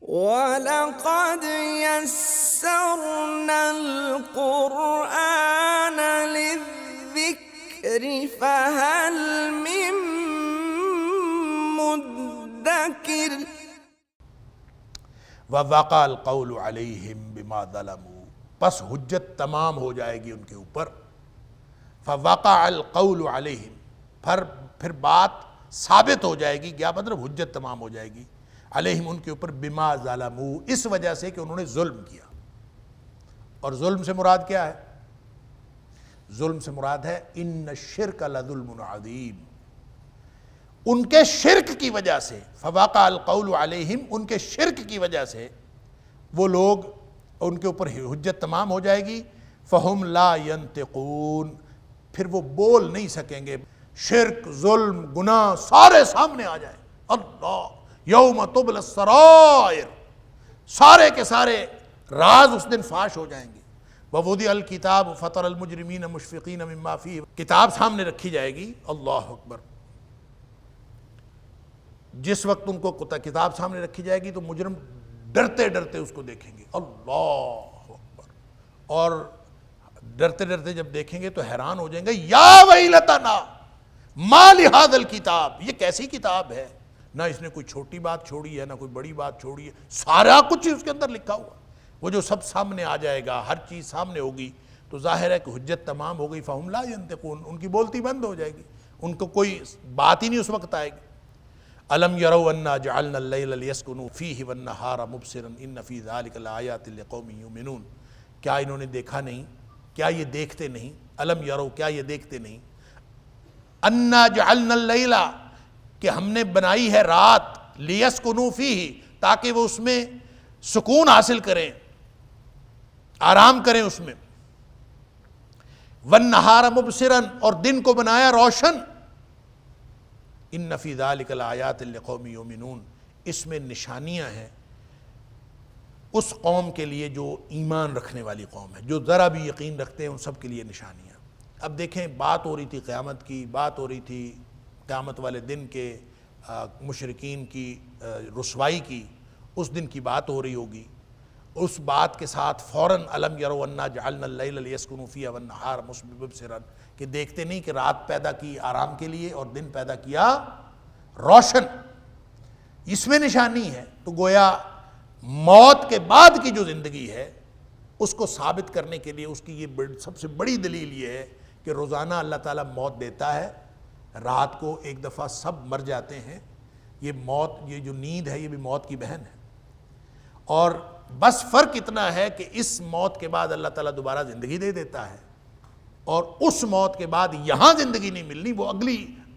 وَلَقَدْ يَسَّرْنَا الْقُرْآنَ لِلذِّكْرِ فَهَلْ مِن مُّدَّكِرٍ وَوَقَعَ الْقَوْلُ عَلَيْهِمْ بِمَا ظَلَمُوا، پس حجت تمام ہو جائے گی ان کے اوپر. فَوَقَعَ الْقَوْلُ عَلَيْهِمْ، پھر بات ثابت ہو جائے گی. کیا مطلب؟ حجت تمام ہو جائے گی علیہم، ان کے اوپر، بما ظلموا، اس وجہ سے کہ انہوں نے ظلم کیا. اور ظلم سے مراد کیا ہے؟ ظلم سے مراد ہے ان الشرک لظلم عظیم. ان کے شرک کی وجہ سے، فوقع القول علیہم، ان کے شرک کی وجہ سے وہ لوگ، ان کے اوپر حجت تمام ہو جائے گی. فہم لا ینطقون، پھر وہ بول نہیں سکیں گے. شرک، ظلم، گناہ سارے سامنے آ جائیں. اللہ یوم تبلی السرائر، سارے کے سارے راز اس دن فاش ہو جائیں گے. ووضع الکتاب فتری المجرمین مشفقین مما فیہ، کتاب سامنے رکھی جائے گی. اللہ اکبر. جس وقت ان کو کتاب سامنے رکھی جائے گی تو مجرم ڈرتے ڈرتے اس کو دیکھیں گے. اللہ اکبر. اور ڈرتے ڈرتے جب دیکھیں گے تو حیران ہو جائیں گے. یا ویلتنا ما لہذا الکتاب، یہ کیسی کتاب ہے، نہ اس نے کوئی چھوٹی بات چھوڑی ہے نہ کوئی بڑی بات چھوڑی ہے، سارا کچھ اس کے اندر لکھا ہوا. وہ جو سب سامنے آ جائے گا، ہر چیز سامنے ہوگی، تو ظاہر ہے کہ حجت تمام ہو گئی. فہم لا ینطقون، ان کی بولتی بند ہو جائے گی، ان کو کوئی بات ہی نہیں اس وقت آئے گی. الم یروا انا جعلنا اللیل لیسکنوا فیہ والنہار مبصرا ان فی ذلک لآیات لقوم یؤمنون، کیا انہوں نے دیکھا نہیں، کیا یہ دیکھتے نہیں، الم یروا، کیا یہ دیکھتے نہیں، انا جعلنا اللیل، کہ ہم نے بنائی ہے رات، لیسکنوا فیہ، تاکہ وہ اس میں سکون حاصل کریں، آرام کریں اس میں، والنہار مبصرا، اور دن کو بنایا روشن، ان فی ذلک لآیات لقوم یؤمنون، اس میں نشانیاں ہیں اس قوم کے لیے جو ایمان رکھنے والی قوم ہے، جو ذرا بھی یقین رکھتے ہیں، ان سب کے لیے نشانیاں. اب دیکھیں، بات ہو رہی تھی قیامت کی، بات ہو رہی تھی قیامت والے دن کے مشرکین کی رسوائی کی، اس دن کی بات ہو رہی ہوگی. اس بات کے ساتھ فوراً الم یروا انا جعلنا اللیل لیسکنوا فیہ والنہار مبصرا، کہ دیکھتے نہیں کہ رات پیدا کی آرام کے لیے اور دن پیدا کیا روشن، اس میں نشانی ہے. تو گویا موت کے بعد کی جو زندگی ہے اس کو ثابت کرنے کے لیے اس کی یہ سب سے بڑی دلیل یہ ہے کہ روزانہ اللہ تعالیٰ موت دیتا ہے. رات کو ایک دفعہ سب مر جاتے ہیں. یہ موت، یہ جو نیند ہے، یہ بھی موت کی بہن ہے. اور بس فرق اتنا ہے کہ اس موت کے بعد اللہ تعالیٰ دوبارہ زندگی دے دیتا ہے، اور اس موت کے بعد یہاں زندگی نہیں ملنی، وہ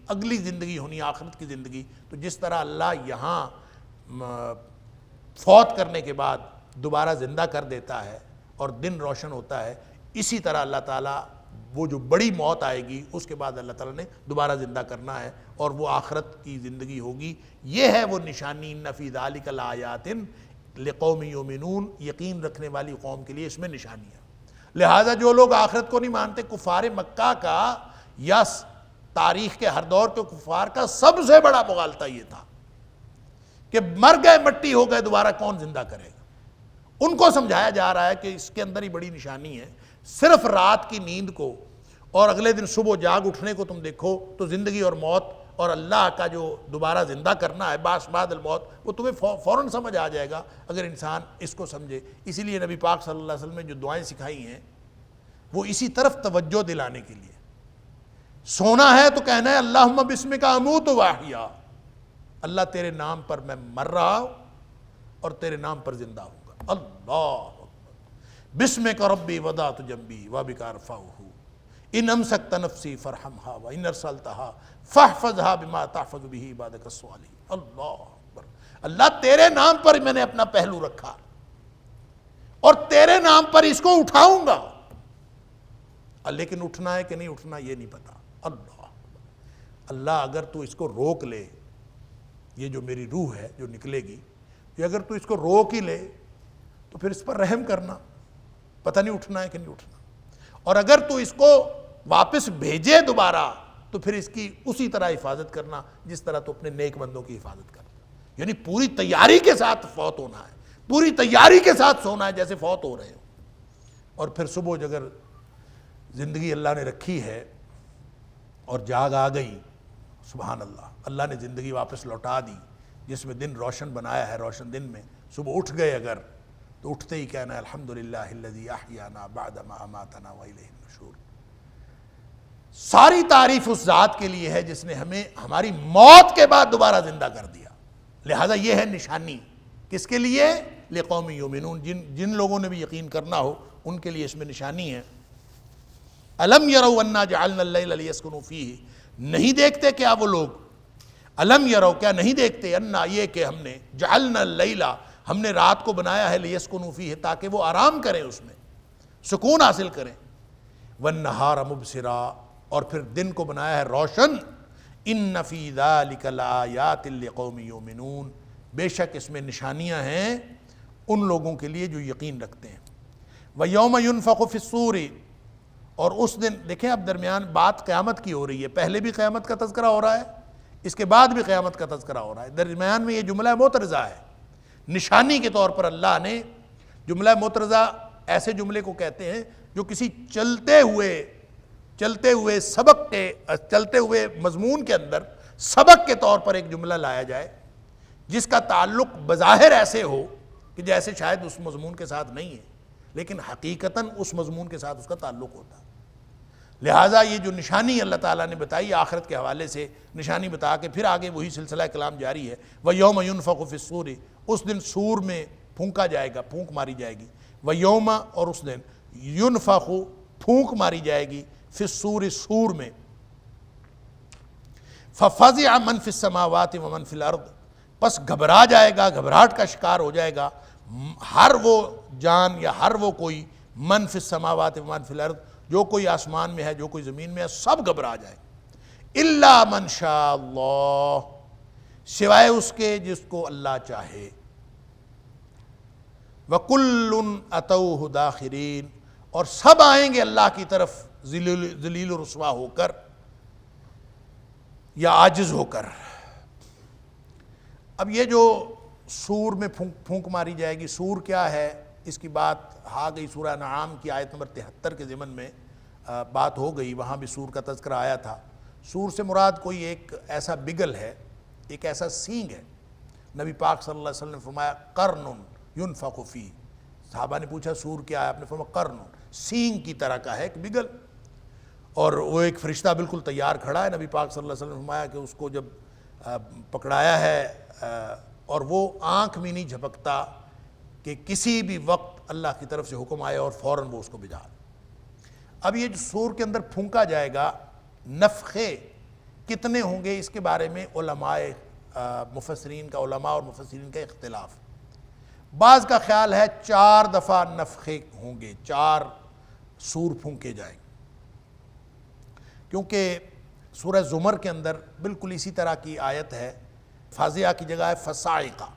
اگلی زندگی ہونی، آخرت کی زندگی. تو جس طرح اللہ یہاں فوت کرنے کے بعد دوبارہ زندہ کر دیتا ہے اور دن روشن ہوتا ہے، اسی طرح اللہ تعالیٰ وہ جو بڑی موت آئے گی اس کے بعد اللہ تعالیٰ نے دوبارہ زندہ کرنا ہے، اور وہ آخرت کی زندگی ہوگی. یہ ہے وہ نشانی، ان فی ذلک لآیات لقوم یؤمنون، یقین رکھنے والی قوم کے لیے اس میں نشانی ہے. لہٰذا جو لوگ آخرت کو نہیں مانتے، کفار مکہ کا یا تاریخ کے ہر دور کے کفار کا سب سے بڑا مغالطہ یہ تھا کہ مر گئے، مٹی ہو گئے، دوبارہ کون زندہ کرے گا. ان کو سمجھایا جا رہا ہے کہ اس کے اندر ہی بڑی نشانی ہے. صرف رات کی نیند کو اور اگلے دن صبح جاگ اٹھنے کو تم دیکھو تو زندگی اور موت اور اللہ کا جو دوبارہ زندہ کرنا ہے، بعث بعد الموت، وہ تمہیں فوراً سمجھ آ جائے گا اگر انسان اس کو سمجھے. اسی لیے نبی پاک صلی اللہ علیہ وسلم نے جو دعائیں سکھائی ہیں وہ اسی طرف توجہ دلانے کے لیے. سونا ہے تو کہنا ہے اللہم بسمک اموت و احیا، اللہ تیرے نام پر میں مر رہا ہوں اور تیرے نام پر زندہ ہوں گا. اللہ بسمک ربی وضعت جنبی وبک ارفعہ ان امسکت نفسی فرحمہا وان ارسلتہا فاحفظہا بما تحفظ بہ عبادک الصالحین. اللہ اکبر. اللہ تیرے نام پر میں نے اپنا پہلو رکھا اور تیرے نام پر اس کو اٹھاؤں گا، لیکن اٹھنا ہے کہ نہیں اٹھنا یہ نہیں پتا. اللہ اگر تو اس کو روک لے، یہ جو میری روح ہے جو نکلے گی، یہ اگر تو اس کو روک ہی لے تو پھر اس پر رحم کرنا، پتہ نہیں اٹھنا ہے کہ نہیں اٹھنا. اور اگر تو اس کو واپس بھیجے دوبارہ تو پھر اس کی اسی طرح حفاظت کرنا جس طرح تو اپنے نیک بندوں کی حفاظت کرنا. یعنی پوری تیاری کے ساتھ فوت ہونا ہے. پوری تیاری کے ساتھ سونا ہے جیسے فوت ہو رہے ہو. اور پھر صبح اگر زندگی اللہ نے رکھی ہے اور جاگ آ گئی، سبحان اللہ، اللہ نے زندگی واپس لوٹا دی جس میں دن روشن بنایا ہے، روشن دن میں صبح اٹھ گئے اگر، تو اٹھتے ہی کہنا ہے الحمدللہ الذی احیانا بعد ما اماتنا والیہ النشور. ساری تعریف اس ذات کے لیے ہے جس نے ہمیں ہماری موت کے بعد دوبارہ زندہ کر دیا. لہذا یہ ہے نشانی. کس کے لیے؟ لقوم یؤمنون، جن لوگوں نے بھی یقین کرنا ہو ان کے لیے اس میں نشانی ہے. الم یروا انا جعلنا اللیل لیسکنوا فیہ، نہیں دیکھتے کیا وہ لوگ؟ الم یروا، کیا نہیں دیکھتے؟ انا، یہ کہ ہم نے، جعلنا اللیل، ہم نے رات کو بنایا ہے، لیسکنوا فیہ، تاکہ وہ آرام کریں، اس میں سکون حاصل کریں. والنہار مبصرا، اور پھر دن کو بنایا ہے روشن. ان فی ذلک لآیات لقوم یؤمنون، بے شک اس میں نشانیاں ہیں ان لوگوں کے لیے جو یقین رکھتے ہیں. وَيَوْمَ يُنْفَخُ فِي الصُّورِ، اور اس دن، دیکھیں اب درمیان بات قیامت کی ہو رہی ہے، پہلے بھی قیامت کا تذکرہ ہو رہا ہے، اس کے بعد بھی قیامت کا تذکرہ ہو رہا ہے. درمیان میں یہ جملہ معترضہ ہے. نشانی کے طور پر اللہ نے جملہ معترضہ ایسے جملے کو کہتے ہیں جو کسی چلتے ہوئے سبق کے، چلتے ہوئے مضمون کے اندر سبق کے طور پر ایک جملہ لایا جائے جس کا تعلق بظاہر ایسے ہو کہ جیسے شاید اس مضمون کے ساتھ نہیں ہے، لیکن حقیقتاً اس مضمون کے ساتھ اس کا تعلق ہوتا. لہٰذا یہ جو نشانی اللہ تعالیٰ نے بتائی آخرت کے حوالے سے، نشانی بتا کے پھر آگے وہی سلسلہ کلام جاری ہے. وَيَوْمَ يُنْفَخُ فِي الصُّورِ، اس دن سور میں پھونکا جائے گا، پھونک ماری جائے گی. وَيَوْمَ، اور اس دن، يُنْفَخُ، پھونک ماری جائے گی، فِي الصُّورِ، سور میں. فَفَزِعَ مَنْ فِي السَّمَاوَاتِ وَمَنْ فِي الْأَرْضِ، پس گھبرا جائے گا، گھبراہٹ کا شکار ہو جائے گا ہر وہ جان یا ہر وہ کوئی، من فی السماوات ومن فی الارض، جو کوئی آسمان میں ہے، جو کوئی زمین میں ہے، سب گھبرا جائے. الا من شاء اللہ، سوائے اس کے جس کو اللہ چاہے. وَكُلٌّ أَتَوْهُ دَاخِرِينَ، اور سب آئیں گے اللہ کی طرف ذلیل و رسوا ہو کر یا عاجز ہو کر. اب یہ جو سور میں پھونک ماری جائے گی، سور کیا ہے اس کی بات آ گئی سورہ انعام کی آیت نمبر 73 کے ضمن میں بات ہو گئی، وہاں بھی سور کا تذکرہ آیا تھا. سور سے مراد کوئی ایک ایسا بگل ہے، ایک ایسا سینگ ہے. نبی پاک صلی اللہ علیہ وسلم نے فرمایا قرن ينفخ فیہ. صحابہ نے پوچھا سور کیا ہے؟ آپ نے فرمایا قرن، سینگ کی طرح کا ہے، ایک بگل. اور وہ ایک فرشتہ بالکل تیار کھڑا ہے. نبی پاک صلی اللہ علیہ وسلم نے فرمایا کہ اس کو جب پکڑایا ہے اور وہ آنکھ میں نہیں جھپکتا کہ کسی بھی وقت اللہ کی طرف سے حکم آئے اور فوراً وہ اس کو بجھا. اب یہ جو سور کے اندر پھونکا جائے گا، نفخے کتنے ہوں گے اس کے بارے میں علماء مفسرین کا، علماء اور مفسرین کا اختلاف. بعض کا خیال ہے 4 دفعہ نفخے ہوں گے، 4 سور پھونکے جائیں گے، کیونکہ سورہ زمر کے اندر بالکل اسی طرح کی آیت ہے. فازعہ کی جگہ ہے فصاعقہ،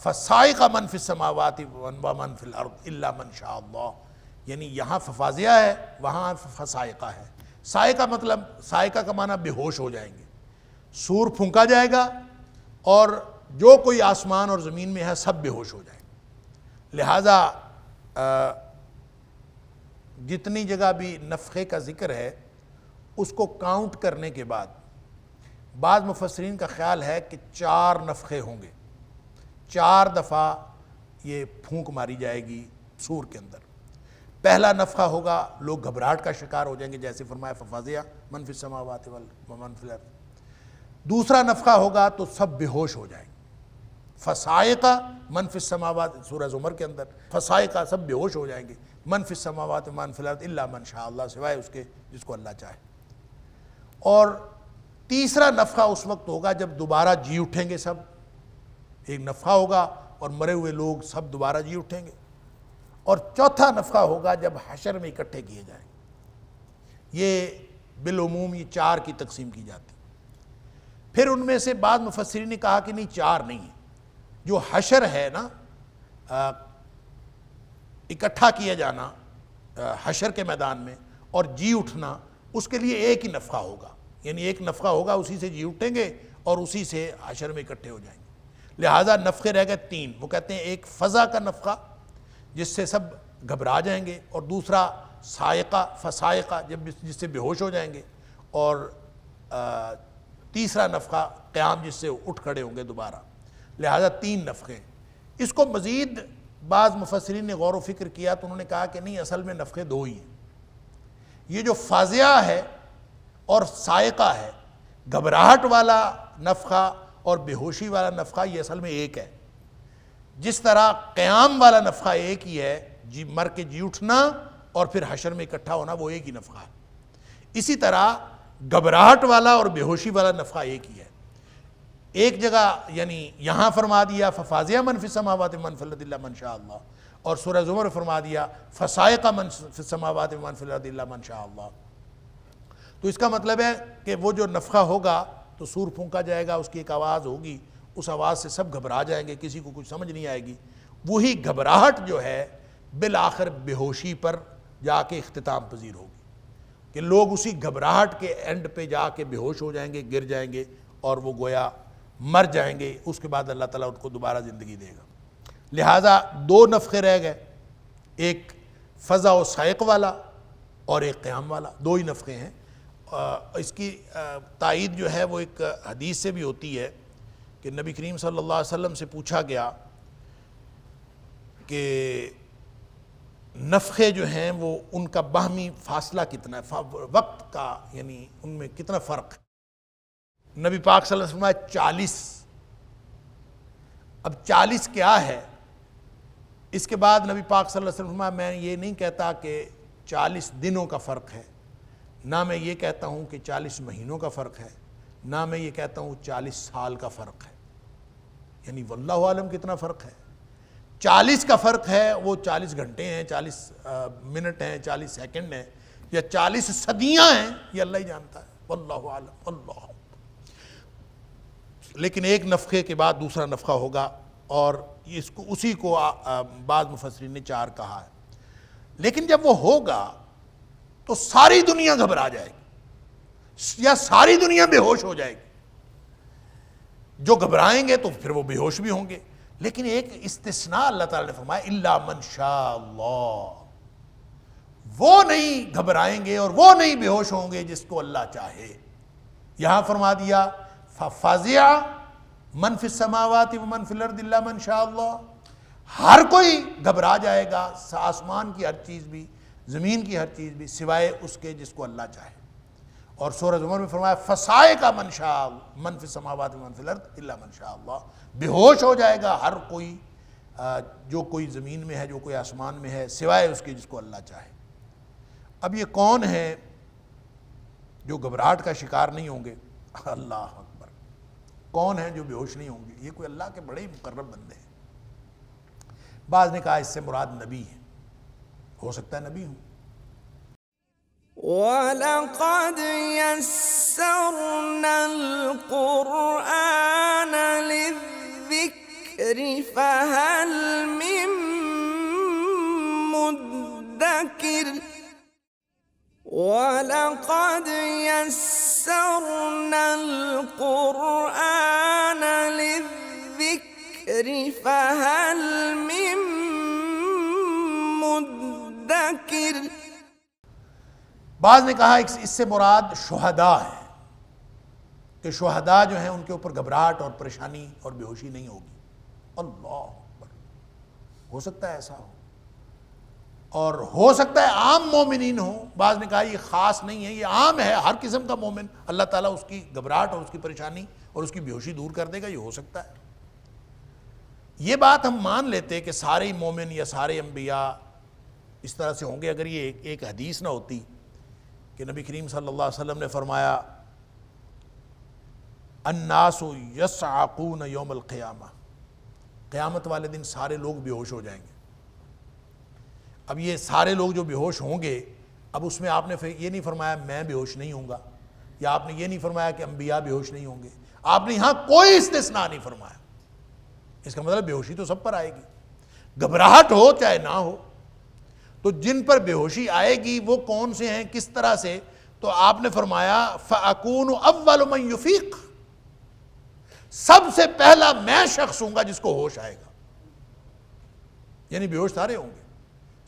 فصاعقہ من فی السماوات ومن فی الارض الا من شاء اللہ. یعنی یہاں فازعہ ہے، وہاں فصاعقہ ہے. صاعقہ مطلب، صاعقہ کا معنی بے ہوش ہو جائیں گے. سور پھونکا جائے گا اور جو کوئی آسمان اور زمین میں ہے سب بے ہوش ہو جائیں گے. لہٰذا جتنی جگہ بھی نفخے کا ذکر ہے اس کو کاؤنٹ کرنے کے بعد بعض مفسرین کا خیال ہے کہ 4 نفخے ہوں گے، 4 دفعہ یہ پھونک ماری جائے گی سور کے اندر. پہلا نفخہ ہوگا، لوگ گھبراہٹ کا شکار ہو جائیں گے جیسے فرمایا ففزع من فی السماوات ومن فی الارض. دوسرا نفخہ ہوگا تو سب بے ہوش ہو جائیں گے. فصاعقہ من فی السماوات، سورہ زمر کے اندر فصاعقہ، سب بے ہوش ہو جائیں گے. من فی السماوات ومن فی الارض الا من شاء اللہ، سوائے اس کے جس کو اللہ چاہے. اور تیسرا نفخہ اس وقت ہوگا جب دوبارہ جی اٹھیں گے سب. ایک نفخہ ہوگا اور مرے ہوئے لوگ سب دوبارہ جی اٹھیں گے. اور چوتھا نفخہ ہوگا جب حشر میں اکٹھے کیے جائیں. یہ بالعموم یہ 4 کی تقسیم کی جاتی. پھر ان میں سے بعض مفسرین نے کہا کہ نہیں، 4 نہیں ہے. جو حشر ہے نا، اکٹھا کیا جانا حشر کے میدان میں اور جی اٹھنا، اس کے لیے ایک ہی نفخہ ہوگا. یعنی ایک نفخہ ہوگا، اسی سے جی اٹھیں گے اور اسی سے حشر میں اکٹھے ہو جائیں گے. لہٰذا نفخے رہ گئے 3. وہ کہتے ہیں ایک فضا کا نفخہ جس سے سب گھبرا جائیں گے، اور دوسرا صاعقہ فصاعقہ جس سے بے ہوش ہو جائیں گے، اور تیسرا نفخہ قیام جس سے اٹھ کھڑے ہوں گے دوبارہ. لہٰذا 3 نفخے. اس کو مزید بعض مفسرین نے غور و فکر کیا تو انہوں نے کہا کہ نہیں، اصل میں نفخے 2 ہی ہیں. یہ جو فاضعہ ہے اور صاعقہ ہے، گھبراہٹ والا نفخہ اور بے ہوشی والا نفخہ، یہ اصل میں ایک ہے. جس طرح قیام والا نفخہ ایک ہی ہے، جی مر کے جی اٹھنا اور پھر حشر میں اکٹھا ہونا، وہ ایک ہی نفخہ ہے. اسی طرح گھبراہٹ والا اور بے ہوشی والا نفخہ ایک ہی ہے. ایک جگہ یعنی یہاں فرما دیا ففازع من فی السماوات من فی الارض الا من شاء اللہ، اور سورہ زمر فرما دیا فصاعق من فی السماوات من فی الارض الا من شاء اللہ. تو اس کا مطلب ہے کہ وہ جو نفخہ ہوگا تو سور پھونکا جائے گا، اس کی ایک آواز ہوگی، اس آواز سے سب گھبرا جائیں گے، کسی کو کچھ سمجھ نہیں آئے گی. وہی گھبراہٹ جو ہے بالآخر بے ہوشی پر جا کے اختتام پذیر ہوگی، کہ لوگ اسی گھبراہٹ کے اینڈ پہ جا کے بے ہوش ہو جائیں گے، گر جائیں گے، اور وہ گویا مر جائیں گے. اس کے بعد اللہ تعالیٰ ان کو دوبارہ زندگی دے گا. لہٰذا 2 نفخے رہ گئے، ایک فضا و صاعق والا اور ایک قیام والا. 2 ہی نفخے ہیں. اس کی تائید جو ہے وہ ایک حدیث سے بھی ہوتی ہے کہ نبی کریم صلی اللہ علیہ وسلم سے پوچھا گیا کہ نفخے جو ہیں وہ ان کا باہمی فاصلہ کتنا ہے، وقت کا یعنی ان میں کتنا فرق ہے. نبی پاک صلی اللہ علیہ وسلم نے 40. اب 40 کیا ہے؟ اس کے بعد نبی پاک صلی اللہ علیہ وسلم نے میں یہ نہیں کہتا کہ 40 دنوں کا فرق ہے، نہ میں یہ کہتا ہوں کہ 40 مہینوں کا فرق ہے، نہ میں یہ کہتا ہوں 40 سال کا فرق ہے. یعنی واللہ عالم کتنا فرق ہے. 40 کا فرق ہے، وہ 40 گھنٹے ہیں، 40 منٹ ہیں، 40 سیکنڈ ہیں، یا 40 صدیاں ہیں، یہ اللہ ہی جانتا ہے. واللہ عالم اللہ. لیکن ایک نفخے کے بعد دوسرا نفخہ ہوگا، اور اسی کو بعض مفسرین نے 4 کہا ہے. لیکن جب وہ ہوگا تو ساری دنیا گھبرا جائے گی، یا ساری دنیا بے ہوش ہو جائے گی. جو گھبرائیں گے تو پھر وہ بے ہوش بھی ہوں گے. لیکن ایک استثناء اللہ تعالیٰ نے فرمایا الا من شاء اللہ، وہ نہیں گھبرائیں گے اور وہ نہیں بے ہوش ہوں گے جس کو اللہ چاہے. یہاں فرما دیا ففزع من فی السماوات ومن فی الارض الا من شاء اللہ. ہر کوئی گھبرا جائے گا، آسمان کی ہر چیز بھی، زمین کی ہر چیز بھی، سوائے اس کے جس کو اللہ چاہے. اور سورہ زمر میں فرمایا فصاعق من شاء من فی السماوات ومن فی الارض الا من شاء اللہ. بے ہوش ہو جائے گا ہر کوئی، جو کوئی زمین میں ہے، جو کوئی آسمان میں ہے، سوائے اس کے جس کو اللہ چاہے. اب یہ کون ہے جو گھبراہٹ کا شکار نہیں ہوں گے؟ اللہ اکبر. کون ہیں جو بے ہوش نہیں ہوں گے؟ یہ کوئی اللہ کے بڑے ہی مقرب بندے ہیں. بعض نے کہا اس سے مراد نبی ہیں، ہو سکتا ہے نبی ہوں. وَلَقَدْ يَسَّرْنَا الْقُرْآنَ لِلذِّكْرِ فَهَلْ مِن مُدَّكِرٍ وَلَقَدْ يَسَّرْنَا الْقُرْآنَ لِلذِّكْرِ فَهَلْ مِن مُدَّكِرٍ. بعض نے کہا اس سے مراد شہداء ہے، کہ شہداء جو ہیں ان کے اوپر گھبراہٹ اور پریشانی اور بے ہوشی نہیں ہوگی. اللہ اکبر. ہو سکتا ہے ایسا ہو، اور ہو سکتا ہے عام مومنین ہوں. بعض نے کہا یہ خاص نہیں ہے، یہ عام ہے، ہر قسم کا مومن اللہ تعالیٰ اس کی گھبراہٹ اور اس کی پریشانی اور اس کی بے ہوشی دور کر دے گا. یہ ہو سکتا ہے. یہ بات ہم مان لیتے کہ سارے مومن یا سارے انبیاء اس طرح سے ہوں گے اگر یہ ایک حدیث نہ ہوتی کہ نبی کریم صلی اللہ علیہ وسلم نے فرمایا الناس یصعقون یوم القیامہ، قیامت والے دن سارے لوگ بے ہوش ہو جائیں گے. اب یہ سارے لوگ جو بے ہوش ہوں گے، اب اس میں آپ نے یہ نہیں فرمایا میں بے ہوش نہیں ہوں گا، یا آپ نے یہ نہیں فرمایا کہ انبیاء بے ہوش نہیں ہوں گے. آپ نے یہاں کوئی استثناء نہیں فرمایا. اس کا مطلب بے ہوشی تو سب پر آئے گی، گھبراہٹ ہو چاہے نہ ہو. تو جن پر بے ہوشی آئے گی وہ کون سے ہیں، کس طرح سے؟ تو آپ نے فرمایا فَأَكُونُ أَوَّلُ مَن يُفِيقُ، سب سے پہلا میں شخص ہوں گا جس کو ہوش آئے گا، یعنی بے ہوش سارے ہوں گے،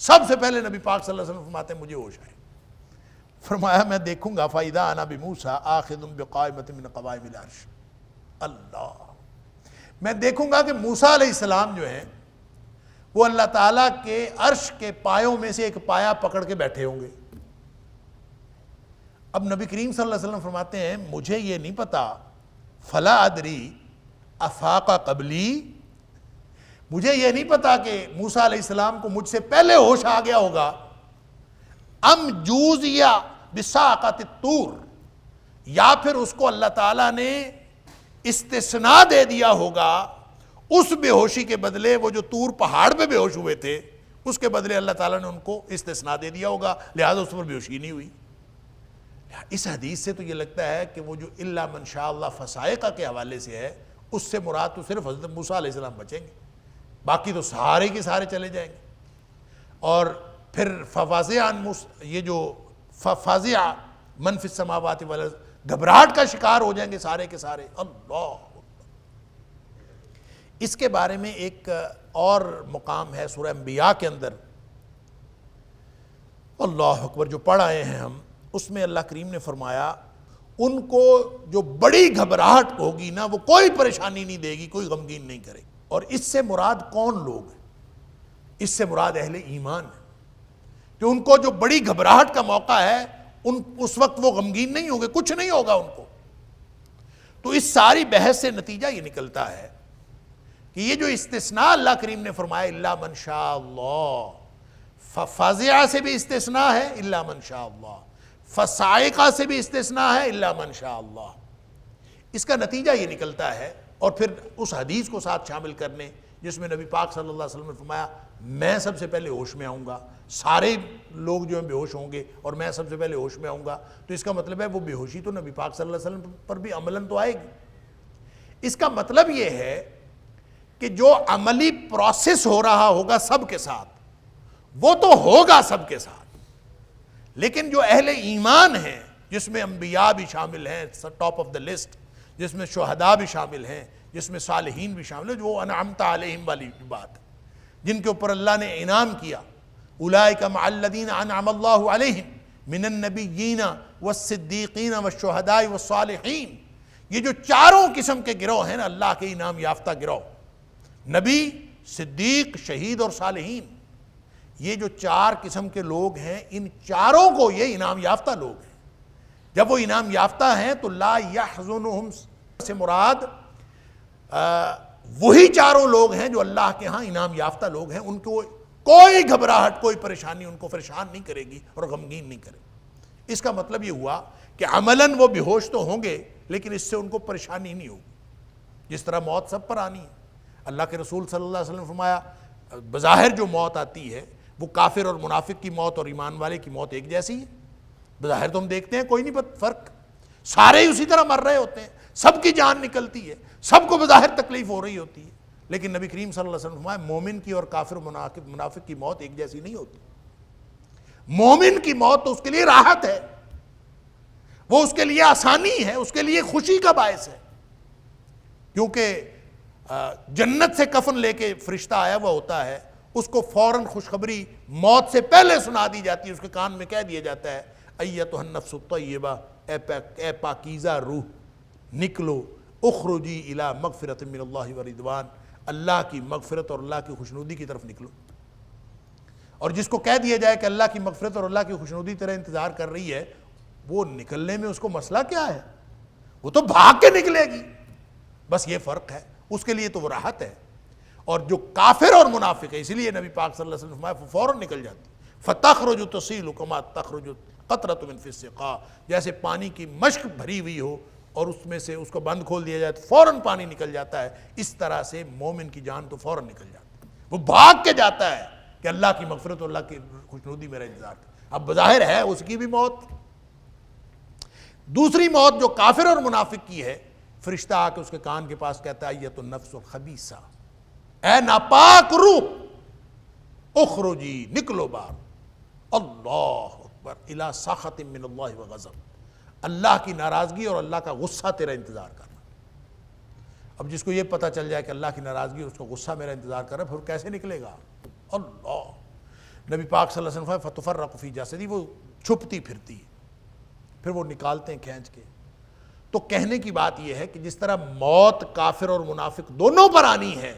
سب سے پہلے نبی پاک صلی اللہ علیہ وسلم فرماتے ہیں مجھے ہوش آئے گا۔ فرمایا میں دیکھوں گا فَإِذَا أَنَا بِمُوسَىٰ آخِذٌ بِقَائِمَةٍ مِّن قَوَائِمِ الْعَرْشِ، اللہ، میں دیکھوں گا کہ موسیٰ علیہ السلام جو ہیں وہ اللہ تعالیٰ کے عرش کے پایوں میں سے ایک پایا پکڑ کے بیٹھے ہوں گے۔ اب نبی کریم صلی اللہ علیہ وسلم فرماتے ہیں مجھے یہ نہیں پتا، فلا ادری افاق قبلی، مجھے یہ نہیں پتا کہ موسیٰ علیہ السلام کو مجھ سے پہلے ہوش آ گیا ہوگا، ام جوزیا بساقۃ الطور، یا پھر اس کو اللہ تعالیٰ نے استثناء دے دیا ہوگا اس بے ہوشی کے بدلے، وہ جو طور پہاڑ پہ بے ہوش ہوئے تھے اس کے بدلے اللہ تعالیٰ نے ان کو استثناء دے دیا ہوگا، لہذا اس پر بے ہوشی نہیں ہوئی۔ اس حدیث سے تو یہ لگتا ہے کہ وہ جو الا من شاء اللہ فصائقہ کے حوالے سے ہے، اس سے مراد تو صرف حضرت موسیٰ علیہ السلام بچیں گے، باقی تو سارے کے سارے چلے جائیں گے۔ اور پھر یہ جو ففزع من فی السماوات والارض، گھبراہٹ کا شکار ہو جائیں گے سارے کے سارے۔ اللہ، اس کے بارے میں ایک اور مقام ہے سورہ انبیاء کے اندر، اللہ اکبر، جو پڑھ آئے ہیں ہم، اس میں اللہ کریم نے فرمایا ان کو جو بڑی گھبراہٹ ہوگی نا، وہ کوئی پریشانی نہیں دے گی، کوئی غمگین نہیں کرے گی۔ اور اس سے مراد کون لوگ ہیں؟ اس سے مراد اہل ایمان ہے، کہ ان کو جو بڑی گھبراہٹ کا موقع ہے اس وقت وہ غمگین نہیں ہوں گے، کچھ نہیں ہوگا ان کو۔ تو اس ساری بحث سے نتیجہ یہ نکلتا ہے کہ یہ جو استثناء اللہ کریم نے فرمایا الا من شاء اللہ، ففزع سے بھی استثناء ہے الا من شاء اللہ، فصائقہ سے بھی استثناء ہے الا من شاء اللہ، اس کا نتیجہ یہ نکلتا ہے۔ اور پھر اس حدیث کو ساتھ شامل کرنے جس میں نبی پاک صلی اللہ علیہ وسلم نے فرمایا میں سب سے پہلے ہوش میں آؤں گا، سارے لوگ جو ہیں بے ہوش ہوں گے اور میں سب سے پہلے ہوش میں آؤں گا، تو اس کا مطلب ہے وہ بے ہوشی تو نبی پاک صلی اللہ علیہ وسلم پر بھی عملاً تو آئے گی۔ اس کا مطلب یہ ہے کہ جو عملی پروسیس ہو رہا ہوگا سب کے ساتھ، وہ تو ہوگا سب کے ساتھ، لیکن جو اہل ایمان ہیں جس میں انبیاء بھی شامل ہیں ٹاپ آف دا لسٹ، جس میں شہداء بھی شامل ہیں، جس میں صالحین بھی شامل ہیں، جو انعمت علیہم والی بات ہے، جن کے اوپر اللہ نے انعام کیا، اولئک مع الذین انعم اللہ علیہم من النبیین والصدیقین والشہداء والصالحین، یہ جو چاروں قسم کے گروہ ہیں نا اللہ کے انعام یافتہ گروہ، نبی، صدیق، شہید اور صالحین، یہ جو چار قسم کے لوگ ہیں ان چاروں کو یہ انعام یافتہ لوگ ہیں۔ جب وہ انعام یافتہ ہیں تو لا یحزنہم سے مراد وہی چاروں لوگ ہیں جو اللہ کے ہاں انعام یافتہ لوگ ہیں، ان کو کوئی گھبراہٹ، کوئی پریشانی ان کو پریشان نہیں کرے گی اور غمگین نہیں کرے گی۔ اس کا مطلب یہ ہوا کہ عملاً وہ بے ہوش تو ہوں گے لیکن اس سے ان کو پریشانی نہیں ہوگی، جس طرح موت سب پر آنی ہے۔ اللہ کے رسول صلی اللہ علیہ وسلم نے فرمایا بظاہر جو موت آتی ہے وہ کافر اور منافق کی موت اور ایمان والے کی موت ایک جیسی ہے، بظاہر تو ہم دیکھتے ہیں کوئی نہیں فرق، سارے ہی اسی طرح مر رہے ہوتے ہیں، سب کی جان نکلتی ہے، سب کو بظاہر تکلیف ہو رہی ہوتی ہے، لیکن نبی کریم صلی اللہ علیہ وسلم نے فرمایا مومن کی اور کافر منافق کی موت ایک جیسی نہیں ہوتی۔ مومن کی موت تو اس کے لیے راحت ہے، وہ اس کے لیے آسانی ہے، اس کے لیے خوشی کا باعث ہے، کیونکہ جنت سے کفن لے کے فرشتہ آیا ہوا ہوتا ہے، اس کو فوراً خوشخبری موت سے پہلے سنا دی جاتی ہے، اس کے کان میں کہہ دیا جاتا ہے ایتھا النفس الطیبہ، اے پاکیزہ روح نکلو، اخرجی الی مغفرۃ من اللہ ورضوان، اللہ کی مغفرت اور اللہ کی خوشنودی کی طرف نکلو۔ اور جس کو کہہ دیا جائے کہ اللہ کی مغفرت اور اللہ کی خوشنودی تیرا انتظار کر رہی ہے، وہ نکلنے میں اس کو مسئلہ کیا ہے؟ وہ تو بھاگ کے نکلے گی، بس یہ فرق ہے، اس کے لیے تو وہ راحت ہے۔ اور جو کافر اور منافق ہے، اسی لیے نبی پاک صلی اللہ علیہ وسلم فرمایا فوراً نکل جاتی، فَتَخْرُجُ تَصِيلُ كَمَا تَخْرُجُ قَطْرَةٌ مِّن فِي السِّقَاء، جیسے پانی کی مشک بھری ہوئی ہو اور اس میں سے اس کو بند کھول دیا جائے تو فوراً پانی نکل جاتا ہے، اس طرح سے مومن کی جان تو فوراً نکل جاتی ہے، وہ بھاگ کے جاتا ہے کہ اللہ کی مغفرت اور اللہ کی خوشنودی میرا انتظار کر۔ اب بظاہر ہے اس کی بھی موت۔ دوسری موت جو کافر اور منافق کی ہے، فرشتہ آ کے اس کے کان کے پاس کہتا ہے ایتھا النفس الخبیثہ، اے ناپاک روح اخرجی، نکلو باہر، اللہ اکبر، الی سخط من اللہ وغضب، اللہ کی ناراضگی اور اللہ کا غصہ تیرا انتظار کرنا۔ اب جس کو یہ پتہ چل جائے کہ اللہ کی ناراضگی اس کو غصہ میرا انتظار کر رہا ہے، پھر کیسے نکلے گا؟ اللہ نبی پاک صلی اللہ علیہ وسلم فتفرق فی جسدی، وہ چھپتی پھرتی پھر وہ نکالتے ہیں کھینچ کے۔ تو کہنے کی بات یہ ہے کہ جس طرح موت کافر اور منافق دونوں پر آنی ہے،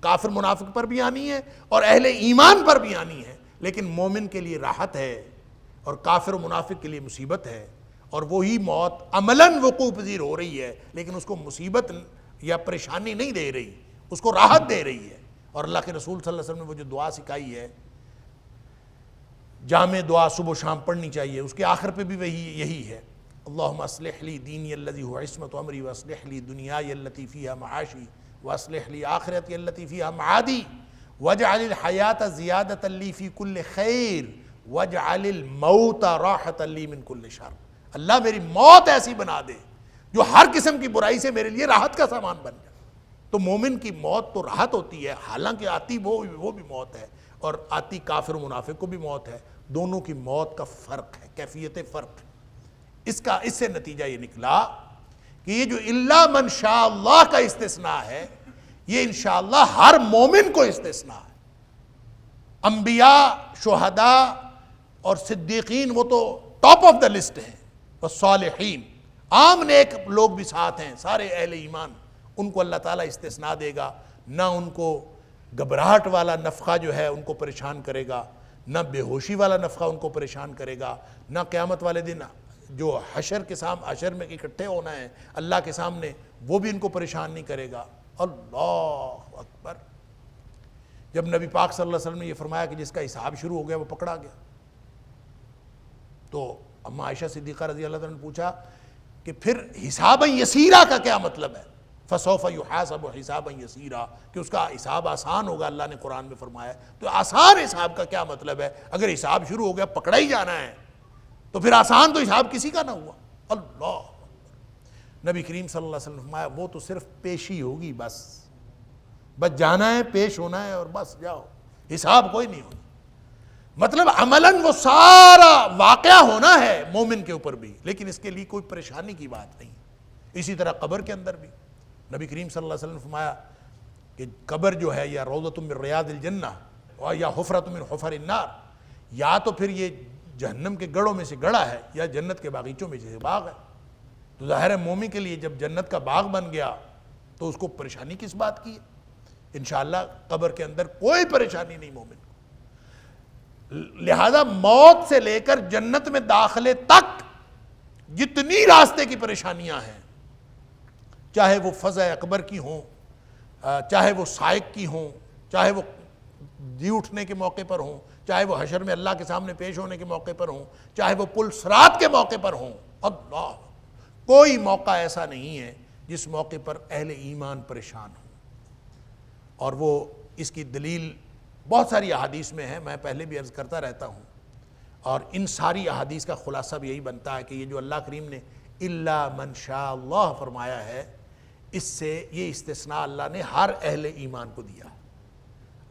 کافر منافق پر بھی آنی ہے اور اہل ایمان پر بھی آنی ہے، لیکن مومن کے لیے راحت ہے اور کافر و منافق کے لیے مصیبت ہے، اور وہی موت عملاً وقوع پذیر ہو رہی ہے لیکن اس کو مصیبت یا پریشانی نہیں دے رہی، اس کو راحت دے رہی ہے۔ اور اللہ کے رسول صلی اللہ علیہ وسلم نے وہ جو دعا سکھائی ہے، جامع دعا صبح و شام پڑھنی چاہیے، اس کے آخر پہ بھی وہی یہی ہے، اللہم اصلح لی دینی الذی هو عصمت امری واصلح لی دنیای التی فیہا معاشی واصلح لی آخرتی التی فیہا معادی واجعل الحیات زیادۃ لی فی کل خیر واجعل الموت راحۃ لی من کل شر۔ اللہ میری موت ایسی بنا دے جو ہر قسم کی برائی سے میرے لیے راحت کا سامان بن جائے۔ تو مومن کی موت تو راحت ہوتی ہے، حالانکہ آتی وہ بھی موت ہے اور آتی کافر و منافق کو بھی موت ہے، دونوں کی موت کا فرق ہے، کیفیت فرق ہے۔ اس سے نتیجہ یہ نکلا کہ یہ جو الا من شاء اللہ کا استثناء ہے، یہ انشاءاللہ ہر مومن کو استثناء ہے۔ انبیاء، شہداء اور صدیقین وہ تو ٹاپ آف دا لسٹ ہیں، والصالحین، عام نیک لوگ بھی ساتھ ہیں، سارے اہل ایمان، ان کو اللہ تعالیٰ استثناء دے گا، نہ ان کو گھبراہٹ والا نفخہ جو ہے ان کو پریشان کرے گا، نہ بے ہوشی والا نفخہ ان کو پریشان کرے گا، نہ قیامت والے دن جو حشر کے سامنے، حشر میں اکٹھے ہونا ہے اللہ کے سامنے، وہ بھی ان کو پریشان نہیں کرے گا۔ اللہ اکبر۔ جب نبی پاک صلی اللہ علیہ وسلم نے یہ فرمایا کہ جس کا حساب شروع ہو گیا وہ پکڑا گیا، تو اما عائشہ صدیقہ رضی اللہ عنہ نے پوچھا کہ پھر حسابا یسیرا کا کیا مطلب ہے؟ فسوف یحاسب حسابا یسیرا، کہ اس کا حساب آسان ہوگا، اللہ نے قرآن میں فرمایا۔ تو آسان حساب کا کیا مطلب ہے؟ اگر حساب شروع ہو گیا پکڑا ہی جانا ہے تو پھر آسان تو حساب کسی کا نہ ہوا۔ اللہ نبی کریم صلی اللہ علیہ وسلم نے فرمایا وہ تو صرف پیشی ہوگی، بس جانا ہے، پیش ہونا ہے اور بس جاؤ، حساب کوئی نہیں ہونا۔ مطلب عملاً وہ سارا واقعہ ہونا ہے مومن کے اوپر بھی، لیکن اس کے لیے کوئی پریشانی کی بات نہیں۔ اسی طرح قبر کے اندر بھی نبی کریم صلی اللہ علیہ وسلم نے فرمایا کہ قبر جو ہے یا روضۃ من ریاض الجنہ یا حفرۃ من حفر النار، یا تو پھر یہ جہنم کے گڑھوں میں سے گڑھا ہے یا جنت کے باغیچوں میں سے باغ ہے۔ تو ظاہر ہے مومن کے لیے جب جنت کا باغ بن گیا تو اس کو پریشانی کس بات کی ہے؟ انشاءاللہ قبر کے اندر کوئی پریشانی نہیں مومن کو۔ لہذا موت سے لے کر جنت میں داخلے تک جتنی راستے کی پریشانیاں ہیں، چاہے وہ فضا اکبر کی ہوں، چاہے وہ سائق کی ہوں، چاہے وہ جی اٹھنے کے موقع پر ہوں، چاہے وہ حشر میں اللہ کے سامنے پیش ہونے کے موقع پر ہوں، چاہے وہ پل صراط کے موقع پر ہوں، اللہ، کوئی موقع ایسا نہیں ہے جس موقع پر اہل ایمان پریشان ہوں۔ اور وہ اس کی دلیل بہت ساری احادیث میں ہے، میں پہلے بھی عرض کرتا رہتا ہوں، اور ان ساری احادیث کا خلاصہ بھی یہی بنتا ہے کہ یہ جو اللہ کریم نے الا من شاء اللہ فرمایا ہے، اس سے یہ استثناء اللہ نے ہر اہل ایمان کو دیا،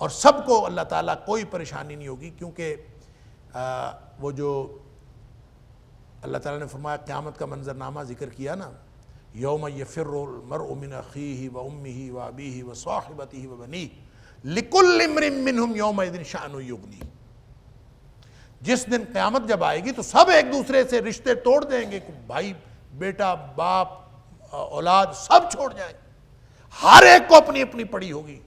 اور سب کو اللہ تعالیٰ کوئی پریشانی نہیں ہوگی، کیونکہ وہ جو اللہ تعالیٰ نے فرمایا قیامت کا منظرنامہ ذکر کیا نا، یوم یفر المرء من اخیہ و امہ و ابیہ و صاحبتہ و بنیہ لکل امرئ منہم یومئذ شأن یغنیہ۔ جس دن قیامت جب آئے گی تو سب ایک دوسرے سے رشتے توڑ دیں گے، بھائی بیٹا، باپ، اولاد سب چھوڑ جائیں، ہر ایک کو اپنی اپنی پڑی ہوگی۔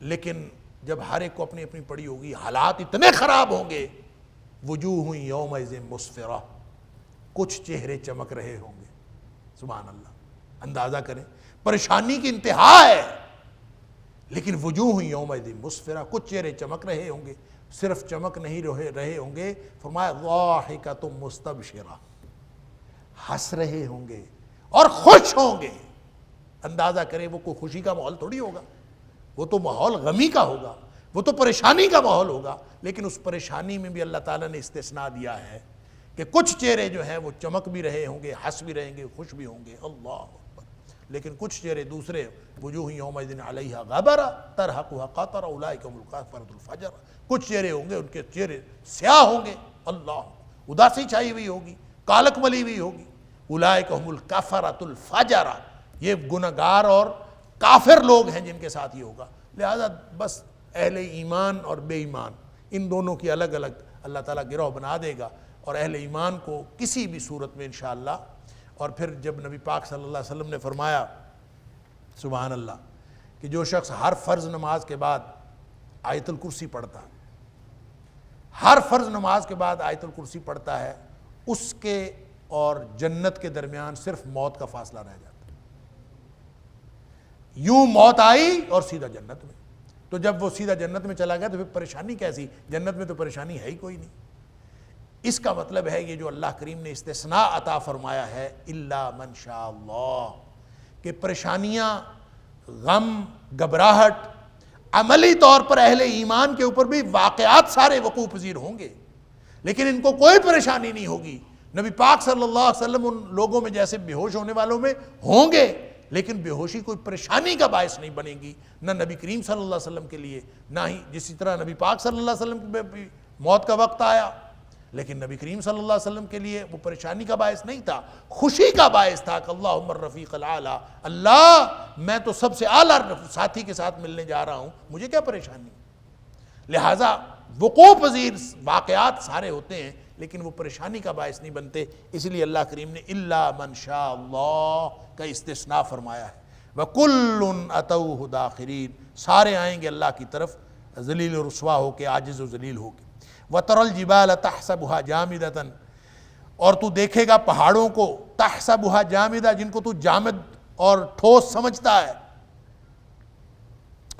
لیکن جب ہر ایک کو اپنی اپنی پڑی ہوگی، حالات اتنے خراب ہوں گے، وجوہ یومئذ مسفرہ، کچھ چہرے چمک رہے ہوں گے، سبحان اللہ، اندازہ کریں، پریشانی کی انتہا ہے، لیکن وجوہ یومئذ مسفرہ، کچھ چہرے چمک رہے ہوں گے، صرف چمک نہیں رہے ہوں گے، فرمایا ضاحکۃ مستبشرہ، ہنس رہے ہوں گے اور خوش ہوں گے۔ اندازہ کریں وہ کوئی خوشی کا ماحول تھوڑی ہوگا، وہ تو ماحول غمی کا ہوگا، وہ تو پریشانی کا ماحول ہوگا، لیکن اس پریشانی میں بھی اللہ تعالیٰ نے استثناء دیا ہے کہ کچھ چہرے جو ہیں وہ چمک بھی رہے ہوں گے، ہنس بھی رہیں گے، خوش بھی ہوں گے، اللہ اکبر، لیکن کچھ چہرے دوسرے، وجوہ یومئذ علیہا غبرہ ترہقھا قترہ اولئک هم الکفرۃ الفجرہ، کچھ چہرے ہوں گے ان کے چہرے سیاہ ہوں گے، اللہ، اداسی چھائی ہوئی ہوگی، کالک ملی ہوئی ہوگی، اولئک هم الکفرۃ الفجرہ، یہ گنہگار اور کافر لوگ ہیں جن کے ساتھ یہ ہوگا. لہذا بس اہل ایمان اور بے ایمان ان دونوں کی الگ الگ اللہ تعالیٰ گروہ بنا دے گا، اور اہل ایمان کو کسی بھی صورت میں انشاءاللہ. اور پھر جب نبی پاک صلی اللہ علیہ وسلم نے فرمایا سبحان اللہ کہ جو شخص ہر فرض نماز کے بعد آیت الکرسی پڑھتا، ہر فرض نماز کے بعد آیت الکرسی پڑھتا ہے، اس کے اور جنت کے درمیان صرف موت کا فاصلہ رہ جاتا ہے. یوں موت آئی اور سیدھا جنت میں. تو جب وہ سیدھا جنت میں چلا گیا تو پھر پریشانی کیسی؟ جنت میں تو پریشانی ہے ہی کوئی نہیں. اس کا مطلب ہے یہ جو اللہ کریم نے استثناء عطا فرمایا ہے الا من شاء اللہ، کہ پریشانیاں، غم، گھبراہٹ عملی طور پر اہل ایمان کے اوپر بھی واقعات سارے وقوع پذیر ہوں گے، لیکن ان کو کوئی پریشانی نہیں ہوگی. نبی پاک صلی اللہ علیہ وسلم ان لوگوں میں جیسے بے ہوش ہونے والوں میں ہوں گے، لیکن بے ہوشی کوئی پریشانی کا باعث نہیں بنے گی، نہ نبی کریم صلی اللہ علیہ وسلم کے لیے، نہ ہی جسی طرح نبی پاک صلی اللہ علیہ وسلم کے بھی موت کا وقت آیا، لیکن نبی کریم صلی اللہ علیہ وسلم کے لیے وہ پریشانی کا باعث نہیں تھا، خوشی کا باعث تھا کہ اللہم الرفیق الاعلی، اللہ میں تو سب سے اعلیٰ ساتھی کے ساتھ ملنے جا رہا ہوں، مجھے کیا پریشانی. لہٰذا وقوع پذیر واقعات سارے ہوتے ہیں لیکن وہ پریشانی کا باعث نہیں بنتے. اس لیے اللہ کریم نے الا من شاء اللہ کا استثناء فرمایا ہے. وَكُلٌّ أَتَوْهُ دَاخِرِينَ، سارے آئیں گے اللہ کی طرف ذلیل و رسوا ہو کے، عاجز و ذلیل ہو کے. وَتَرَى الْجِبَالَ تَحْسَبُهَا جَامِدَةً، اور تو دیکھے گا پہاڑوں کو، تحسبها جامدہ، جن کو تو جامد اور ٹھوس سمجھتا ہے.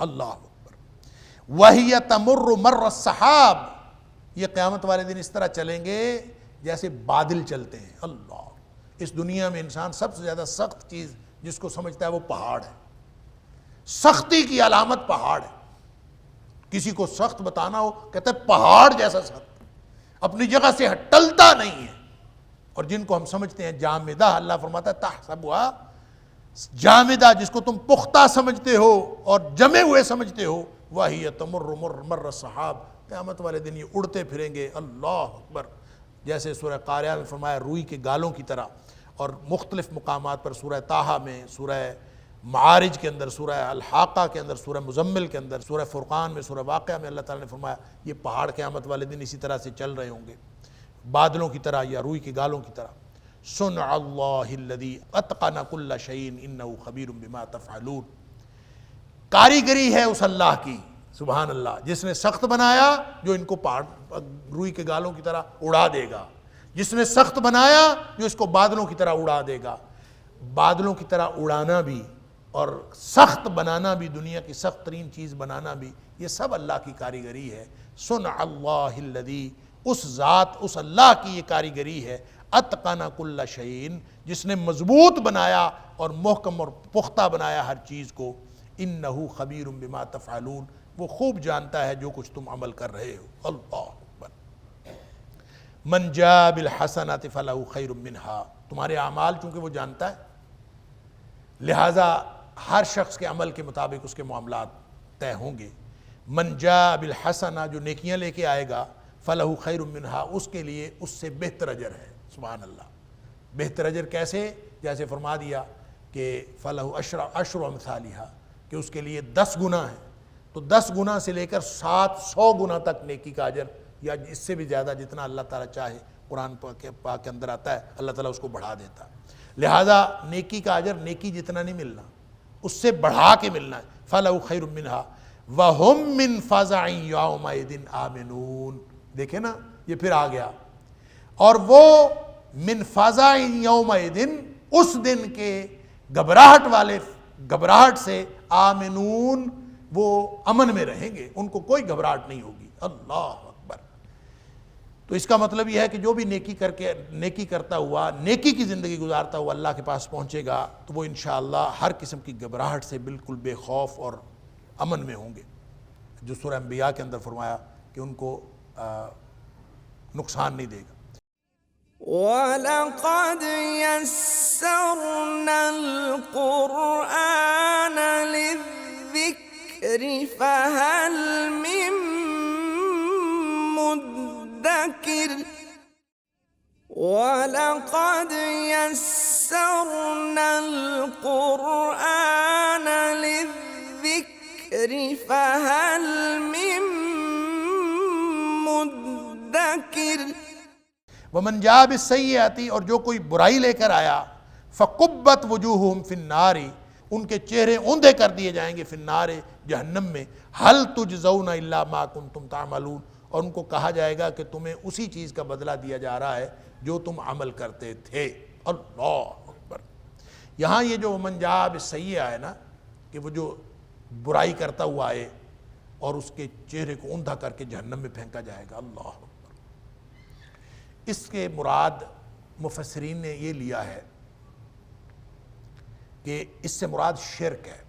اللہ اکبر. وَهِيَ تَمُرُّ مَرَّ السَّحَابِ، یہ قیامت والے دن اس طرح چلیں گے جیسے بادل چلتے ہیں. اللہ، اس دنیا میں انسان سب سے زیادہ سخت چیز جس کو سمجھتا ہے وہ پہاڑ ہے. سختی کی علامت پہاڑ ہے. کسی کو سخت بتانا ہو کہتا ہے پہاڑ جیسا سخت، اپنی جگہ سے ٹلتا نہیں ہے. اور جن کو ہم سمجھتے ہیں جامدہ، اللہ فرماتا ہے تحسبها جامدہ، جس کو تم پختہ سمجھتے ہو اور جمے ہوئے سمجھتے ہو، وَهِيَ تَمُرُّ مَرَّ السَّحَابِ، قیامت والے دن یہ اڑتے پھریں گے. اللہ اکبر. جیسے سورہ قاریہ میں فرمایا روئی کے گالوں کی طرح، اور مختلف مقامات پر سورہ طٰہٰ میں، سورہ معارج کے اندر، سورہ الحاقہ کے اندر، سورہ مزمل کے اندر، سورہ فرقان میں، سورہ واقعہ میں اللہ تعالیٰ نے فرمایا یہ پہاڑ قیامت والے دن اسی طرح سے چل رہے ہوں گے، بادلوں کی طرح یا روئی کے گالوں کی طرح. صنع اللہ الذی اتقن کل شیء انہ خبیر بما تفعلون، کاریگری ہے اس اللہ کی، سبحان اللہ، جس نے سخت بنایا جو ان کو پہاڑ روئی کے گالوں کی طرح اڑا دے گا، جس نے سخت بنایا جو اس کو بادلوں کی طرح اڑا دے گا. بادلوں کی طرح اڑانا بھی اور سخت بنانا بھی، دنیا کی سخت ترین چیز بنانا بھی، یہ سب اللہ کی کاریگری ہے. صنع اللہ الذی، اس ذات، اس اللہ کی یہ کاریگری ہے، اتقن کل شیء، جس نے مضبوط بنایا اور محکم اور پختہ بنایا ہر چیز کو. انہ خبیر بما تفعلون، وہ خوب جانتا ہے جو کچھ تم عمل کر رہے ہو. اللہ اکبر. من جاء بالحسنۃ فلہ خیر منہا، تمہارے اعمال چونکہ وہ جانتا ہے، لہٰذا ہر شخص کے عمل کے مطابق اس کے معاملات طے ہوں گے. من جاء بالحسنہ، جو نیکیاں لے کے آئے گا، فلہ خیر منہا، اس کے لیے اس سے بہتر اجر ہے. سبحان اللہ. بہتر اجر کیسے؟ جیسے فرما دیا کہ فلہ عشر امثالہا، کہ اس کے لیے 10 گنا ہے، تو 10 گنا سے لے کر 700 گنا تک نیکی کا اجر، یا اس سے بھی زیادہ جتنا اللہ تعالیٰ چاہے. قرآن پاک کے اندر آتا ہے اللہ تعالیٰ اس کو بڑھا دیتا ہے. لہٰذا نیکی کا اجر نیکی جتنا نہیں ملنا، اس سے بڑھا کے ملنا ہے. فَلَهُ خَيْرٌ مِّنْهَا وَهُمْ مِّنْ فَزَعٍ يَوْمَئِذٍ آمِنُونَ. دیکھیں نا، یہ پھر آ گیا. اور وہ من فَزَعٍ يَوْمَئِذٍ، اس دن کے گھبراہٹ والے، گھبراہٹ سے، آمنون، وہ امن میں رہیں گے، ان کو کوئی گھبراہٹ نہیں ہوگی. اللہ اکبر. تو اس کا مطلب یہ ہے کہ جو بھی نیکی کرتا ہوا، نیکی کی زندگی گزارتا ہوا اللہ کے پاس پہنچے گا تو وہ انشاءاللہ ہر قسم کی گھبراہٹ سے بالکل بے خوف اور امن میں ہوں گے، جو سورہ انبیاء کے اندر فرمایا کہ ان کو نقصان نہیں دے گا. وَلَقَدْ يَسَّرْنَا الْقُرْآنَ لِلذِّكْرِ فَهَلْ مِن مُّدَّكِرٍ وَلَقَدْ يَسَّرْنَا يسرنا القرآن للذكر فهل من مدكر ومن جاء بالسیئۃ، اور جو کوئی برائی لے کر آیا، فقبت وجوہہم فی النار، ان کے چہرے اوندے کر دیے جائیں گے فی النار، جہنم میں، ہل تجزون الا ما کنتم تعملون، اور ان کو کہا جائے گا کہ تمہیں اسی چیز کا بدلہ دیا جا رہا ہے جو تم عمل کرتے تھے۔ اللہ اکبر۔ یہاں یہ جو من جاء بالسیئہ ہے نا، کہ وہ جو برائی کرتا ہوا آئے اور اس کے چہرے کو اوندھا کر کے جہنم میں پھینکا جائے گا، اللہ اکبر۔ اس کے مراد مفسرین نے یہ لیا ہے کہ اس سے مراد شرک ہے۔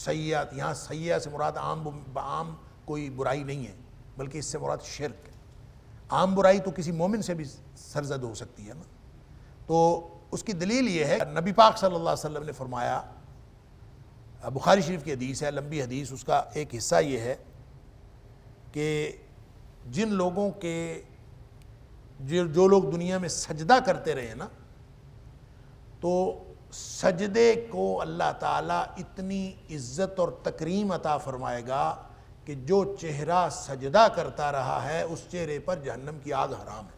سیئہ، یہاں سیئہ سے مراد عام کوئی برائی نہیں ہے، بلکہ اس سے مراد شرک ہے۔ عام برائی تو کسی مومن سے بھی سرزد ہو سکتی ہے نا۔ تو اس کی دلیل یہ ہے، نبی پاک صلی اللہ علیہ وسلم نے فرمایا، بخاری شریف کی حدیث ہے، لمبی حدیث، اس کا ایک حصہ یہ ہے کہ جن لوگوں کے جو لوگ دنیا میں سجدہ کرتے رہے نا، تو سجدے کو اللہ تعالیٰ اتنی عزت اور تکریم عطا فرمائے گا کہ جو چہرہ سجدہ کرتا رہا ہے اس چہرے پر جہنم کی آگ حرام ہے۔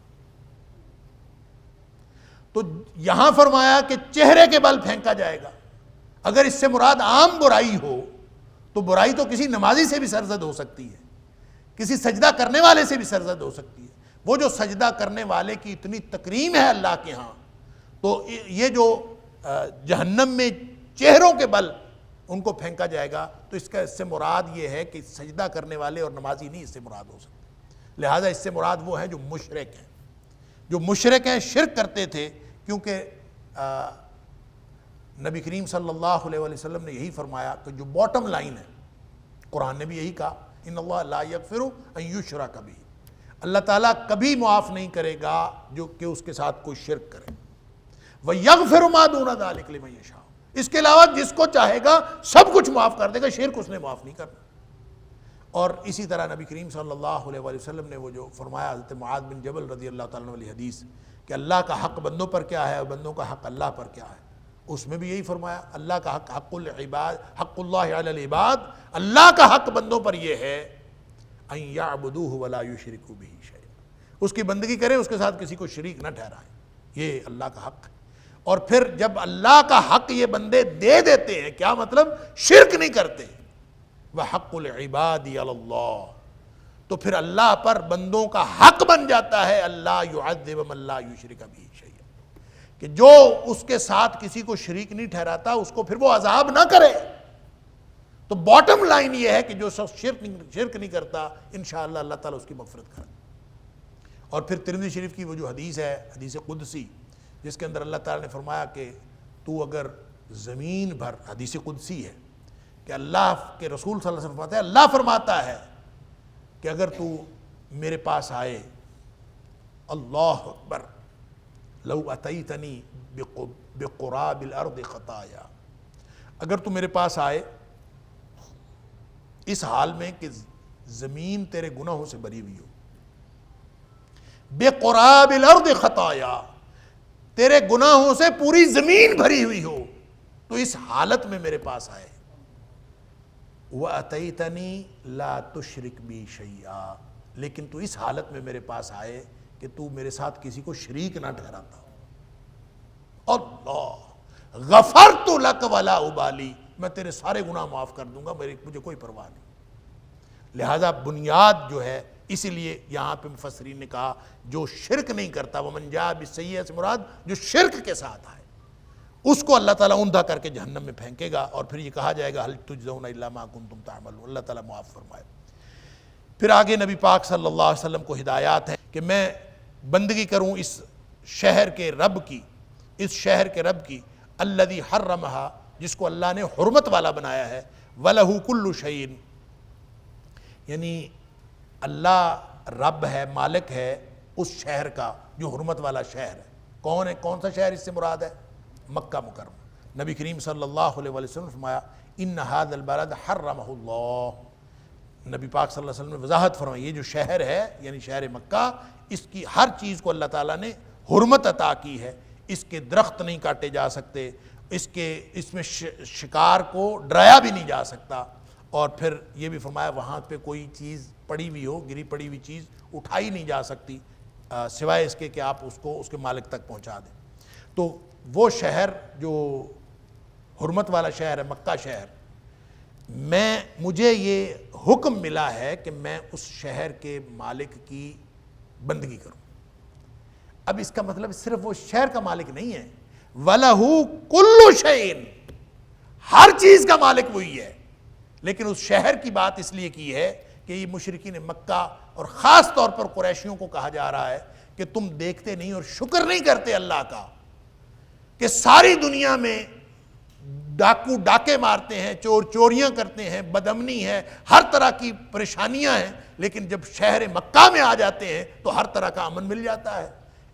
تو یہاں فرمایا کہ چہرے کے بل پھینکا جائے گا۔ اگر اس سے مراد عام برائی ہو تو برائی تو کسی نمازی سے بھی سرزد ہو سکتی ہے، کسی سجدہ کرنے والے سے بھی سرزد ہو سکتی ہے۔ وہ جو سجدہ کرنے والے کی اتنی تکریم ہے اللہ کے ہاں، تو یہ جو جہنم میں چہروں کے بل ان کو پھینکا جائے گا، تو اس سے مراد یہ ہے کہ سجدہ کرنے والے اور نمازی نہیں اس سے مراد ہو سکتے۔ لہٰذا اس سے مراد وہ ہیں جو مشرک ہیں، جو مشرک ہیں، شرک کرتے تھے، کیونکہ نبی کریم صلی اللہ علیہ وسلم نے یہی فرمایا کہ جو باٹم لائن ہے، قرآن نے بھی یہی کہا، ان اللہ لا یغفر ان یشرک بہ، اللہ تعالیٰ کبھی معاف نہیں کرے گا جو کہ اس کے ساتھ کوئی شرک کرے، وَيَغْفِرُ مَا دُونَ ذَلِكَ لِمَن يَشَاءُ، اس کے علاوہ جس کو چاہے گا سب کچھ معاف کر دے گا، شرک اس نے معاف نہیں کرنا۔ اور اسی طرح نبی کریم صلی اللہ علیہ وسلم نے وہ جو فرمایا حضرت معاذ بن جبل رضی اللہ تعالیٰ عنہ والی حدیث کہ اللہ کا حق بندوں پر کیا ہے اور بندوں کا حق اللہ پر کیا ہے، اس میں بھی یہی فرمایا، اللہ کا حق حق العباد، حق اللہ علی العباد، اللہ کا حق بندوں پر یہ ہے ان یعبدوہ ولا یشرکوا بہ شیئا، اس کی بندگی کریں، اس کے ساتھ کسی کو شریک نہ ٹھہرائیں، یہ اللہ کا حق ہے۔ اور پھر جب اللہ کا حق یہ بندے دے دیتے ہیں، کیا مطلب؟ شرک نہیں کرتے، وَحَقُّ الْعِبَادِ عَلَى اللَّهِ، تو پھر اللہ پر بندوں کا حق بن جاتا ہے اللہ يُعَذِّبَ مَن لَا يُشْرِكَ بِهِ شَيْئًا، کہ جو اس کے ساتھ کسی کو شریک نہیں ٹھہراتا اس کو پھر وہ عذاب نہ کرے۔ تو باٹم لائن یہ ہے کہ جو شخص شرک نہیں کرتا، انشاءاللہ اللہ تعالیٰ اس کی مغفرت کرے۔ اور پھر ترمذی شریف کی وہ جو حدیث ہے، حدیث قدسی، جس کے اندر اللہ تعالیٰ نے فرمایا کہ تو اگر زمین بھر، حدیث قدسی ہے کہ اللہ کے رسول صلی اللہ علیہ وسلم فرماتا ہے، اللہ فرماتا ہے کہ اگر تو میرے پاس آئے، اللہ اکبر، لو اتیتنی بقراب الارض خطایا، اگر تو میرے پاس آئے اس حال میں کہ زمین تیرے گناہوں سے بری ہوئی ہو، بقراب الارض خطایا، تیرے گناہوں سے پوری زمین بھری ہوئی ہو، تو اس حالت میں میرے پاس آئے، وَأَتَيْتَنِي لَا تُشْرِكْ بِي شَيْئًا، لیکن تو اس حالت میں میرے پاس آئے کہ تو میرے ساتھ کسی کو شریک نہ ٹھہراتا، اللہ غفرت لک ولا ابالی، میں تیرے سارے گناہ معاف کر دوں گا، مجھے کوئی پرواہ نہیں۔ لہذا بنیاد جو ہے، اسی لیے یہاں پہ مفسرین نے کہا جو شرک نہیں کرتا، وَمَن جَاءَ بِالسَّیِّئَةِ سے مراد جو شرک کے ساتھ آئے اس کو اللہ تعالیٰ اوندھا کر کے جہنم میں پھینکے گا، اور پھر یہ کہا جائے گا هَلْ تُجْزَوْنَ إِلَّا مَا كُنتُمْ تَعْمَلُونَ، اللہ تعالیٰ معاف فرمائے۔ پھر آگے نبی پاک صلی اللہ علیہ وسلم کو ہدایات ہے کہ میں بندگی کروں اس شہر کے رب کی، اس شہر کے رب کی، الذی حرمہا، جس کو اللہ نے حرمت والا بنایا ہے، وَلَهُ كُلُّ شَيْءٍ، یعنی اللہ رب ہے، مالک ہے اس شہر کا جو حرمت والا شہر ہے۔ کون ہے؟ کون سا شہر اس سے مراد ہے؟ مکہ مکرمہ۔ نبی کریم صلی اللہ علیہ وسلم نے فرمایا ان هذا البلد حرمہ اللہ، نبی پاک صلی اللہ علیہ وسلم نے وضاحت فرمائی یہ جو شہر ہے یعنی شہر مکہ، اس کی ہر چیز کو اللہ تعالیٰ نے حرمت عطا کی ہے، اس کے درخت نہیں کاٹے جا سکتے، اس میں شکار کو ڈرایا بھی نہیں جا سکتا، اور پھر یہ بھی فرمایا وہاں پہ کوئی چیز پڑی ہوئی ہو، گری پڑی ہوئی چیز اٹھائی نہیں جا سکتی سوائے اس کے کہ آپ اس کو اس کے مالک تک پہنچا دیں۔ تو وہ شہر جو حرمت والا شہر ہے، مکہ شہر، مجھے یہ حکم ملا ہے کہ میں اس شہر کے مالک کی بندگی کروں۔ اب اس کا مطلب صرف وہ شہر کا مالک نہیں ہے، وَلَهُ كُلُّ شَيْءٍ، ہر چیز کا مالک وہی ہے، لیکن اس شہر کی بات اس لیے کی ہے کہ یہ مشرکین مکہ اور خاص طور پر قریشیوں کو کہا جا رہا ہے کہ تم دیکھتے نہیں اور شکر نہیں کرتے اللہ کا کہ ساری دنیا میں ڈاکو ڈاکے مارتے ہیں، چور چوریاں کرتے ہیں، بدامنی ہے، ہر طرح کی پریشانیاں ہیں، لیکن جب شہر مکہ میں آ جاتے ہیں تو ہر طرح کا امن مل جاتا ہے۔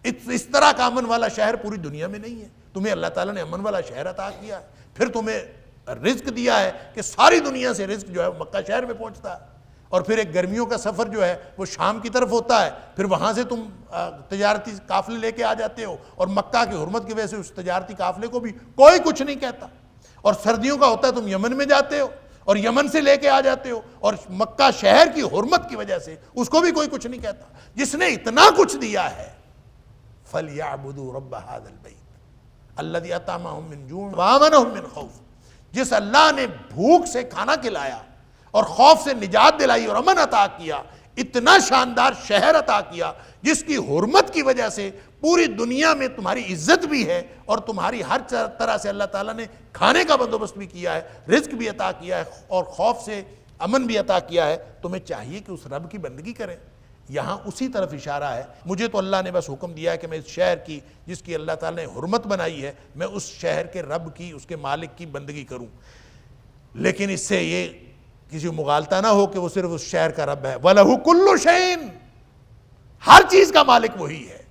اس طرح کا امن والا شہر پوری دنیا میں نہیں ہے۔ تمہیں اللہ تعالیٰ نے امن والا شہر عطا کیا ہے، پھر تمہیں رزق دیا ہے کہ ساری دنیا سے رزق جو ہے مکہ شہر میں پہنچتا ہے، اور پھر ایک گرمیوں کا سفر جو ہے وہ شام کی طرف ہوتا ہے، پھر وہاں سے تم تجارتی قافلے لے کے آ جاتے ہو، اور مکہ کی حرمت کی وجہ سے اس تجارتی قافلے کو بھی کوئی کچھ نہیں کہتا، اور سردیوں کا ہوتا ہے تم یمن میں جاتے ہو اور یمن سے لے کے آ جاتے ہو، اور مکہ شہر کی حرمت کی وجہ سے اس کو بھی کوئی کچھ نہیں کہتا۔ جس نے اتنا کچھ دیا ہے فَلْيَعْبُدُوا رَبَّ هَذَا الْبَيْتِ الَّذِي أَطْعَمَهُم مِّن جُوعٍ وَآمَنَهُم مِّن خَوْفٍ، جس اللہ نے بھوک سے کھانا کھلایا اور خوف سے نجات دلائی اور امن عطا کیا، اتنا شاندار شہر عطا کیا جس کی حرمت کی وجہ سے پوری دنیا میں تمہاری عزت بھی ہے، اور تمہاری ہر طرح سے اللہ تعالیٰ نے کھانے کا بندوبست بھی کیا ہے، رزق بھی عطا کیا ہے، اور خوف سے امن بھی عطا کیا ہے۔ تمہیں چاہیے کہ اس رب کی بندگی کریں۔ یہاں اسی طرف اشارہ ہے۔ مجھے تو اللہ نے بس حکم دیا ہے کہ میں اس شہر کی، جس کی اللہ تعالیٰ نے حرمت بنائی ہے، میں اس شہر کے رب کی، اس کے مالک کی بندگی کروں، لیکن اس سے یہ کسی مغالطہ نہ ہو کہ وہ صرف اس شہر کا رب ہے۔ وَلَهُ كُلُّ شَيْءٍ، ہر چیز کا مالک وہی ہے،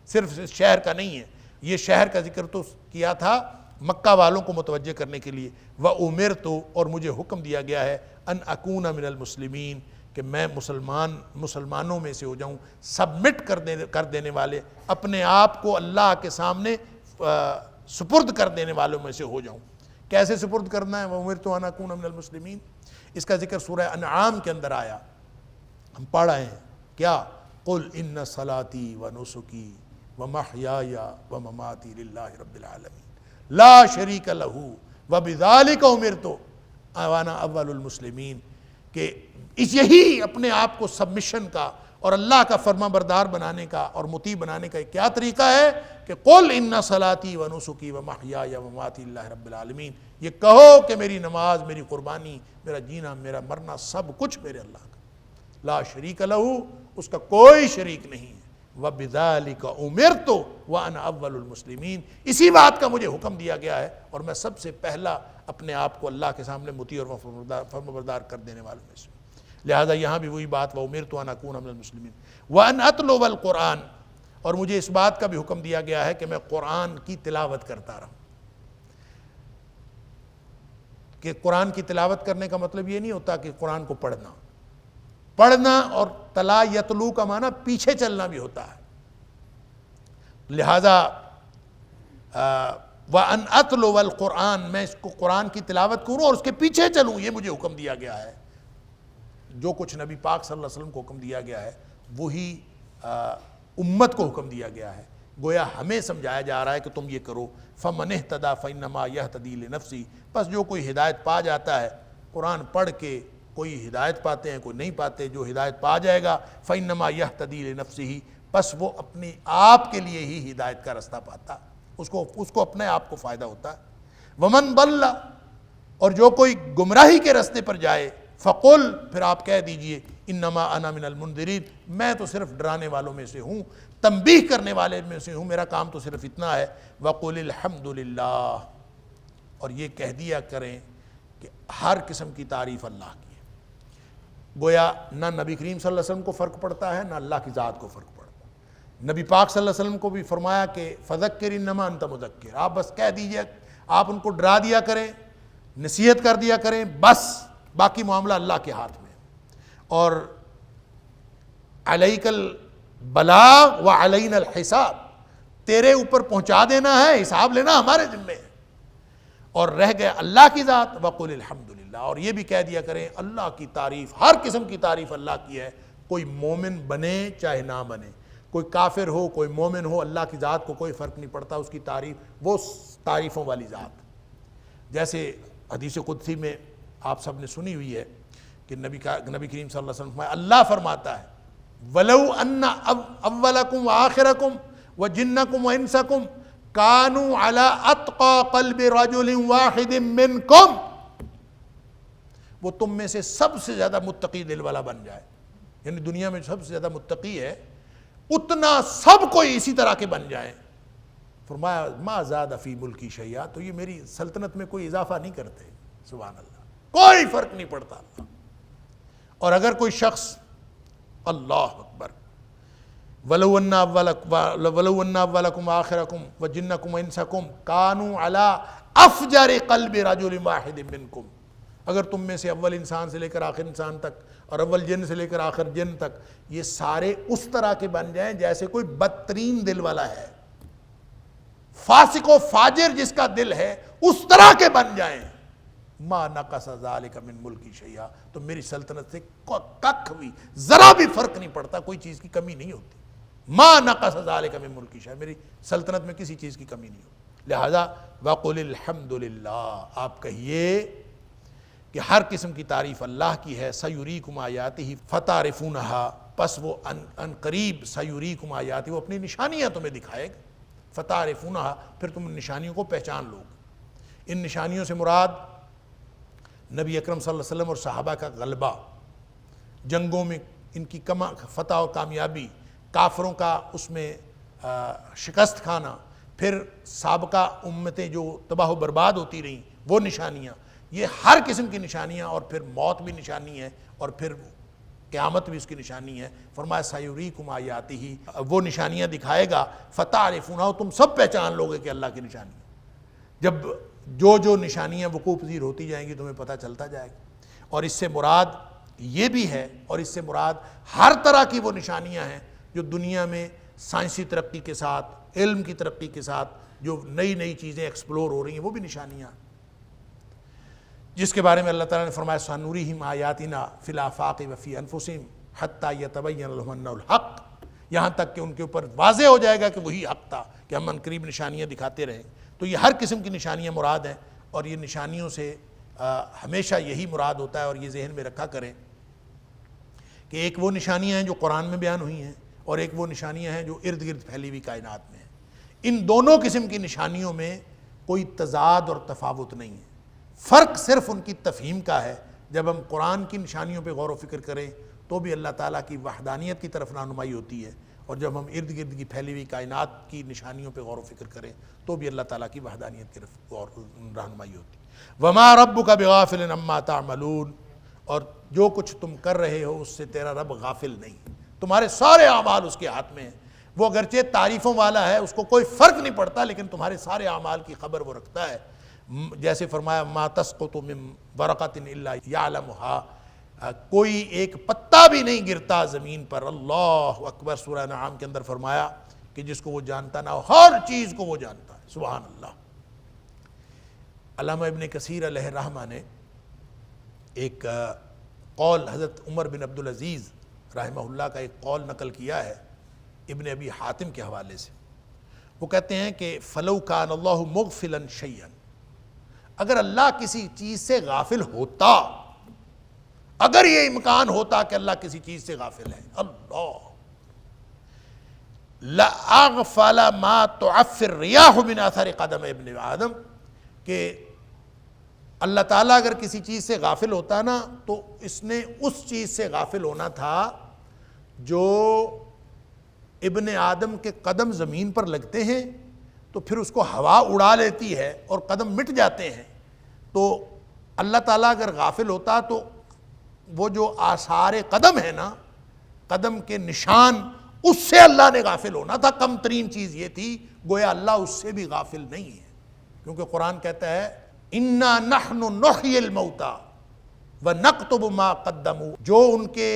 صرف اس شہر کا نہیں ہے۔ یہ شہر کا ذکر تو کیا تھا مکہ والوں کو متوجہ کرنے کے لیے۔ وَأُمِرْتُ، اور مجھے حکم دیا گیا ہے، أَنْ أَكُونَ مِنَ الْمُسْلِمِينَ، کہ میں مسلمانوں میں سے ہو جاؤں، سبمٹ کر دینے والے، اپنے آپ کو اللہ کے سامنے سپرد کر دینے والوں میں سے ہو جاؤں۔ کیسے سپرد کرنا ہے؟ وَأُمِرْتُ أَنْ أَكُونَ مِنَ الْمُسْلِمِينَ، اس کا ذکر سورہ انعام کے اندر آیا، ہم پڑھ رہے ہیں کیا؟ قُلْ إِنَّ صَلَاتِي وَنُسُكِي وَمَحْيَايَ وَمَمَاتِي لِلَّهِ رَبِّ الْعَالَمِينَ لَا شَرِيكَ لَهُ وَبِذَلِكَ أُمِرْتُ وَأَنَا أَوَّلُ الْمُسْلِمِينَ، کہ یہی اپنے آپ کو سبمیشن کا اور اللہ کا فرما بردار بنانے کا اور مطیع بنانے کا کیا طریقہ ہے کہ قُلْ إِنَّ صَلَاتِي وَنُسُكِي وَمَحْيَايَ وَمَمَاتِي لِلَّهِ رَبِّ الْعَالَمِينَ، یہ کہو کہ میری نماز، میری قربانی، میرا جینا، میرا مرنا، سب کچھ میرے اللہ کا، لا شریک لہو، اس کا کوئی شریک نہیں ہے، وَبِذَلِكَ أُمِرْتُ وَأَنَا أَوَّلُ الْمُسْلِمِينَ، اسی بات کا مجھے حکم دیا گیا ہے، اور میں سب سے پہلا اپنے آپ کو اللہ کے سامنے مطیع اور فرمانبردار کر دینے والوں میں سے۔ لہذا یہاں بھی وہی بات، وَأُمِرْتُ أَنْ أَكُونَ مِنَ الْمُسْلِمِينَ وَأَنْ أَتْلُوَ الْقُرْآنَ، اور مجھے اس بات کا بھی حکم دیا گیا ہے کہ میں قرآن کی تلاوت کرتا رہوں۔ کہ قرآن کی تلاوت کرنے کا مطلب یہ نہیں ہوتا کہ قرآن کو پڑھنا اور تلا یتلو کا معنی پیچھے چلنا بھی ہوتا ہے۔ لہذا وَأَنْ أَتْلُوَ الْقُرْآنَ، میں اس کو قرآن کی تلاوت کروں اور اس کے پیچھے چلوں، یہ مجھے حکم دیا گیا ہے۔ جو کچھ نبی پاک صلی اللہ علیہ وسلم کو حکم دیا گیا ہے وہی امت کو حکم دیا گیا ہے، گویا ہمیں سمجھایا جا رہا ہے کہ تم یہ کرو۔ فَمَنِ اهْتَدَىٰ فَإِنَّمَا يَهْتَدِي لِنَفْسِهِ، بس جو کوئی ہدایت پا جاتا ہے، قرآن پڑھ کے کوئی ہدایت پاتے ہیں، کوئی نہیں پاتے، جو ہدایت پا جائے گا فَإِنَّمَا يَهْتَدِي لِنَفْسِهِ، بس وہ اپنی آپ کے لیے ہی ہدایت کا رستہ پاتا، اس کو اپنے آپ کو فائدہ ہوتا ہے۔ وَمَنْ ضَلَّ، اور جو کوئی گمراہی کے رستے پر جائے، فَقُلْ، پھر آپ کہہ دیجئے، اِنَّمَا أَنَا مِنَ الْمُنذِرِينَ، میں تو صرف ڈرانے والوں میں سے ہوں، تنبیہ کرنے والے میں سے ہوں، میرا کام تو صرف اتنا ہے۔ وَقُلِ الْحَمْدُ لِلَّهِ، اور یہ کہہ دیا کریں کہ ہر قسم کی تعریف اللہ کی ہے۔ گویا نہ نبی کریم صلی اللہ علیہ وسلم کو فرق پڑتا ہے، نہ اللہ کی ذات کو فرق پڑتا ہے۔ نبی پاک صلی اللہ علیہ وسلم کو بھی فرمایا کہ فَذَكِّرْ إِنَّمَا أَنْتَ مُذَكِّرٌ، آپ بس کہہ دیجئے، آپ ان کو ڈرا دیا کریں، نصیحت کر دیا کریں، بس باقی معاملہ اللہ کے ہاتھ میں۔ اور علیک البلاغ وعلینا الحساب، تیرے اوپر پہنچا دینا ہے، حساب لینا ہمارے ذمے ہے۔ اور رہ گئے اللہ کی ذات، وقل الحمدللہ، اور یہ بھی کہہ دیا کریں اللہ کی تعریف، ہر قسم کی تعریف اللہ کی ہے، کوئی مومن بنے چاہے نہ بنے، کوئی کافر ہو کوئی مومن ہو، اللہ کی ذات کو کوئی فرق نہیں پڑتا، اس کی تعریف وہ تعریفوں والی ذات۔ جیسے حدیث قدسی میں آپ سب نے سنی ہوئی ہے کہ نبی کریم صلی اللہ علیہ وسلم فرمایا، اللہ فرماتا ہے وَلَوْ أَنَّ أَوَّلَكُمْ وَآخِرَكُمْ وَجِنَّكُمْ وَإِنسَكُمْ كَانُوا عَلَىٰ أَتْقَىٰ قَلْبِ رَجُلٍ وَاحِدٍ مِّنْكُمْ، وہ تم میں سے سب سے زیادہ متقی دل والا بن جائے، یعنی دنیا میں سب سے زیادہ متقی ہے اتنا سب کوئی اسی طرح کے بن جائیں، فرمایا ما زاد فی ملکی شیئا، تو یہ میری سلطنت میں کوئی اضافہ نہیں کرتے، سبحان اللہ، کوئی فرق نہیں پڑتا۔ اور اگر کوئی شخص، اللہ اکبر، وَلَوْ أَنَّ أَوَّلَكُمْ وَآخِرَكُمْ وَجِنَّكُمْ وَإِنسَكُمْ كَانُوا عَلَىٰ أَفْجَرِ قَلْبِ رَجُلٍ وَاحِدٍ مِّنْكُمْ، اگر تم میں سے اول انسان سے لے کر آخر انسان تک اور اول جن سے لے کر آخر جن تک یہ سارے اس طرح کے بن جائیں جیسے کوئی بدترین دل والا ہے، فاسق و فاجر جس کا دل ہے اس طرح کے بن جائیں، ما نقص ذالک من ملکی شیئا، تو میری سلطنت سے ککھ بھی ذرا بھی فرق نہیں پڑتا، کوئی چیز کی کمی نہیں ہوتی، ما نقص ذالک من ملکی شیئا، میری سلطنت میں کسی چیز کی کمی نہیں ہوتی۔ لہذا وقل الحمدللہ، آپ کہیے کہ ہر قسم کی تعریف اللہ کی ہے، سیریکم آیاتہ فتعرفونہا، پس وہ ان قریب سیریکم آیاتہ، وہ اپنی نشانیاں تمہیں دکھائے گا، فتعرفونہا، پھر تم ان نشانیوں کو پہچان لو گے۔ ان نشانیوں سے مراد نبی اکرم صلی اللہ علیہ وسلم اور صحابہ کا غلبہ، جنگوں میں ان کی فتح و کامیابی، کافروں کا اس میں شکست کھانا، پھر سابقہ امتیں جو تباہ و برباد ہوتی رہیں وہ نشانیاں، یہ ہر قسم کی نشانیاں، اور پھر موت بھی نشانی ہے، اور پھر قیامت بھی اس کی نشانی ہے۔ فرمایا سیریکم آیاتہ، وہ نشانیاں دکھائے گا، فتعرفونہا، تم سب پہچان لوگے کہ اللہ کی نشانی ہے۔ جب جو نشانیاں وقوع پذیر ہوتی جائیں گی تمہیں پتہ چلتا جائے گا، اور اس سے مراد یہ بھی ہے، اور اس سے مراد ہر طرح کی وہ نشانیاں ہیں جو دنیا میں سائنسی ترقی کے ساتھ، علم کی ترقی کے ساتھ جو نئی نئی چیزیں ایکسپلور ہو رہی ہیں، وہ بھی نشانیاں، جس کے بارے میں اللہ تعالیٰ نے فرمایا سنُرِیہِمْ آیاتنا فی الآفاق وفی انفسہم حتی یتبین لہم انہ الحق، یہاں تک کہ ان کے اوپر واضح ہو جائے گا کہ وہی حق تھا، کہ ہم عنقریب نشانیاں دکھاتے رہیں۔ تو یہ ہر قسم کی نشانیاں مراد ہیں، اور یہ نشانیوں سے ہمیشہ یہی مراد ہوتا ہے، اور یہ ذہن میں رکھا کریں کہ ایک وہ نشانیاں ہیں جو قرآن میں بیان ہوئی ہیں، اور ایک وہ نشانیاں ہیں جو ارد گرد پھیلی ہوئی کائنات میں ہیں۔ ان دونوں قسم کی نشانیوں میں کوئی تضاد اور تفاوت نہیں ہے، فرق صرف ان کی تفہیم کا ہے۔ جب ہم قرآن کی نشانیوں پہ غور و فکر کریں تو بھی اللہ تعالیٰ کی وحدانیت کی طرف رہنمائی ہوتی ہے، اور جب ہم ارد گرد کی پھیلی ہوئی کائنات کی نشانیوں پہ غور و فکر کریں تو بھی اللہ تعالیٰ کی وحدانیت کی طرف رہنمائی ہوتی ہے۔ وَمَا رَبُّكَ بِغَافِلٍ عَمَّا تَعْمَلُونَ، اور جو کچھ تم کر رہے ہو اس سے تیرا رب غافل نہیں، تمہارے سارے اعمال اس کے ہاتھ میں ہیں۔ وہ اگرچہ تعریفوں والا ہے، اس کو کوئی فرق نہیں پڑتا، لیکن تمہارے سارے اعمال کی خبر وہ رکھتا ہے۔ جیسے فرمایا ما تسقط من ورقۃ الا یعلمها، کوئی ایک پتا بھی نہیں گرتا زمین پر، اللہ اکبر، سورہ انعام کے اندر فرمایا کہ جس کو وہ جانتا نہ ہو، ہر چیز کو وہ جانتا ہے، سبحان اللہ۔ علامہ ابن کثیر علیہ الرحمہ نے ایک قول حضرت عمر بن عبدالعزیز رحمہ اللہ کا ایک قول نقل کیا ہے ابن ابی حاتم کے حوالے سے۔ وہ کہتے ہیں کہ فلو کان اللہ مغفلا شیئا، اگر اللہ کسی چیز سے غافل ہوتا، اگر یہ امکان ہوتا کہ اللہ کسی چیز سے غافل ہے، اللہ لَأَغْفَلَ مَا تُعَفِّ الرِّيَاحُ مِنْ آثَارِ قَدَمِ ابن آدم، کہ اللہ تعالیٰ اگر کسی چیز سے غافل ہوتا نا تو اس نے اس چیز سے غافل ہونا تھا جو ابن آدم کے قدم زمین پر لگتے ہیں تو پھر اس کو ہوا اڑا لیتی ہے اور قدم مٹ جاتے ہیں۔ تو اللہ تعالیٰ اگر غافل ہوتا تو وہ جو آثار قدم ہے نا، قدم کے نشان، اس سے اللہ نے غافل ہونا تھا۔ کم ترین چیز یہ تھی، گویا اللہ اس سے بھی غافل نہیں ہے، کیونکہ قرآن کہتا ہے اِنَّا نَحْنُ نُحْيِي الْمَوْتَى وَنَكْتُبُ مَا قَدَّمُوا، جو ان کے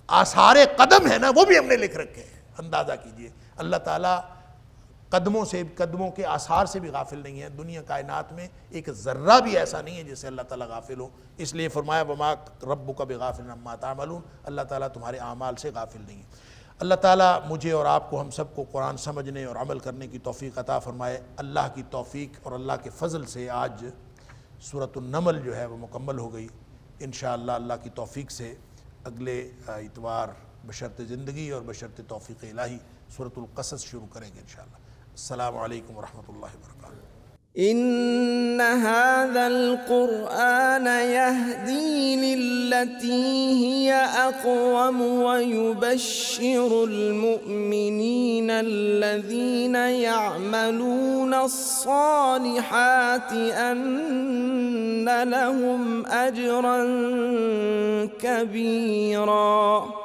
آثار قدم ہے نا وہ بھی ہم نے لکھ رکھے ہیں۔ اندازہ کیجئے اللہ تعالیٰ قدموں کے آثار سے بھی غافل نہیں ہے. دنیا کائنات میں ایک ذرہ بھی ایسا نہیں ہے جس سے اللہ تعالیٰ غافل ہو. اس لیے فرمایا وما ربک بغافل عما تعملون، اللہ تعالیٰ تمہارے اعمال سے غافل نہیں ہے. اللہ تعالیٰ مجھے اور آپ کو، ہم سب کو قرآن سمجھنے اور عمل کرنے کی توفیق عطا فرمائے. اللہ کی توفیق اور اللہ کے فضل سے آج سورۃ النمل جو ہے وہ مکمل ہو گئی. انشاءاللہ اللہ کی توفیق سے اگلے اتوار بشرط زندگی اور بشرط توفیق الہی سورۃ القصص شروع کریں گے انشاءاللہ. السلام علیکم ورحمۃ اللہ وبرکاتہ. إن هذا القرآن يهدي للتي هي أقوم ويبشر المؤمنين الذين يعملون الصالحات أن لهم أجرا كبيرا.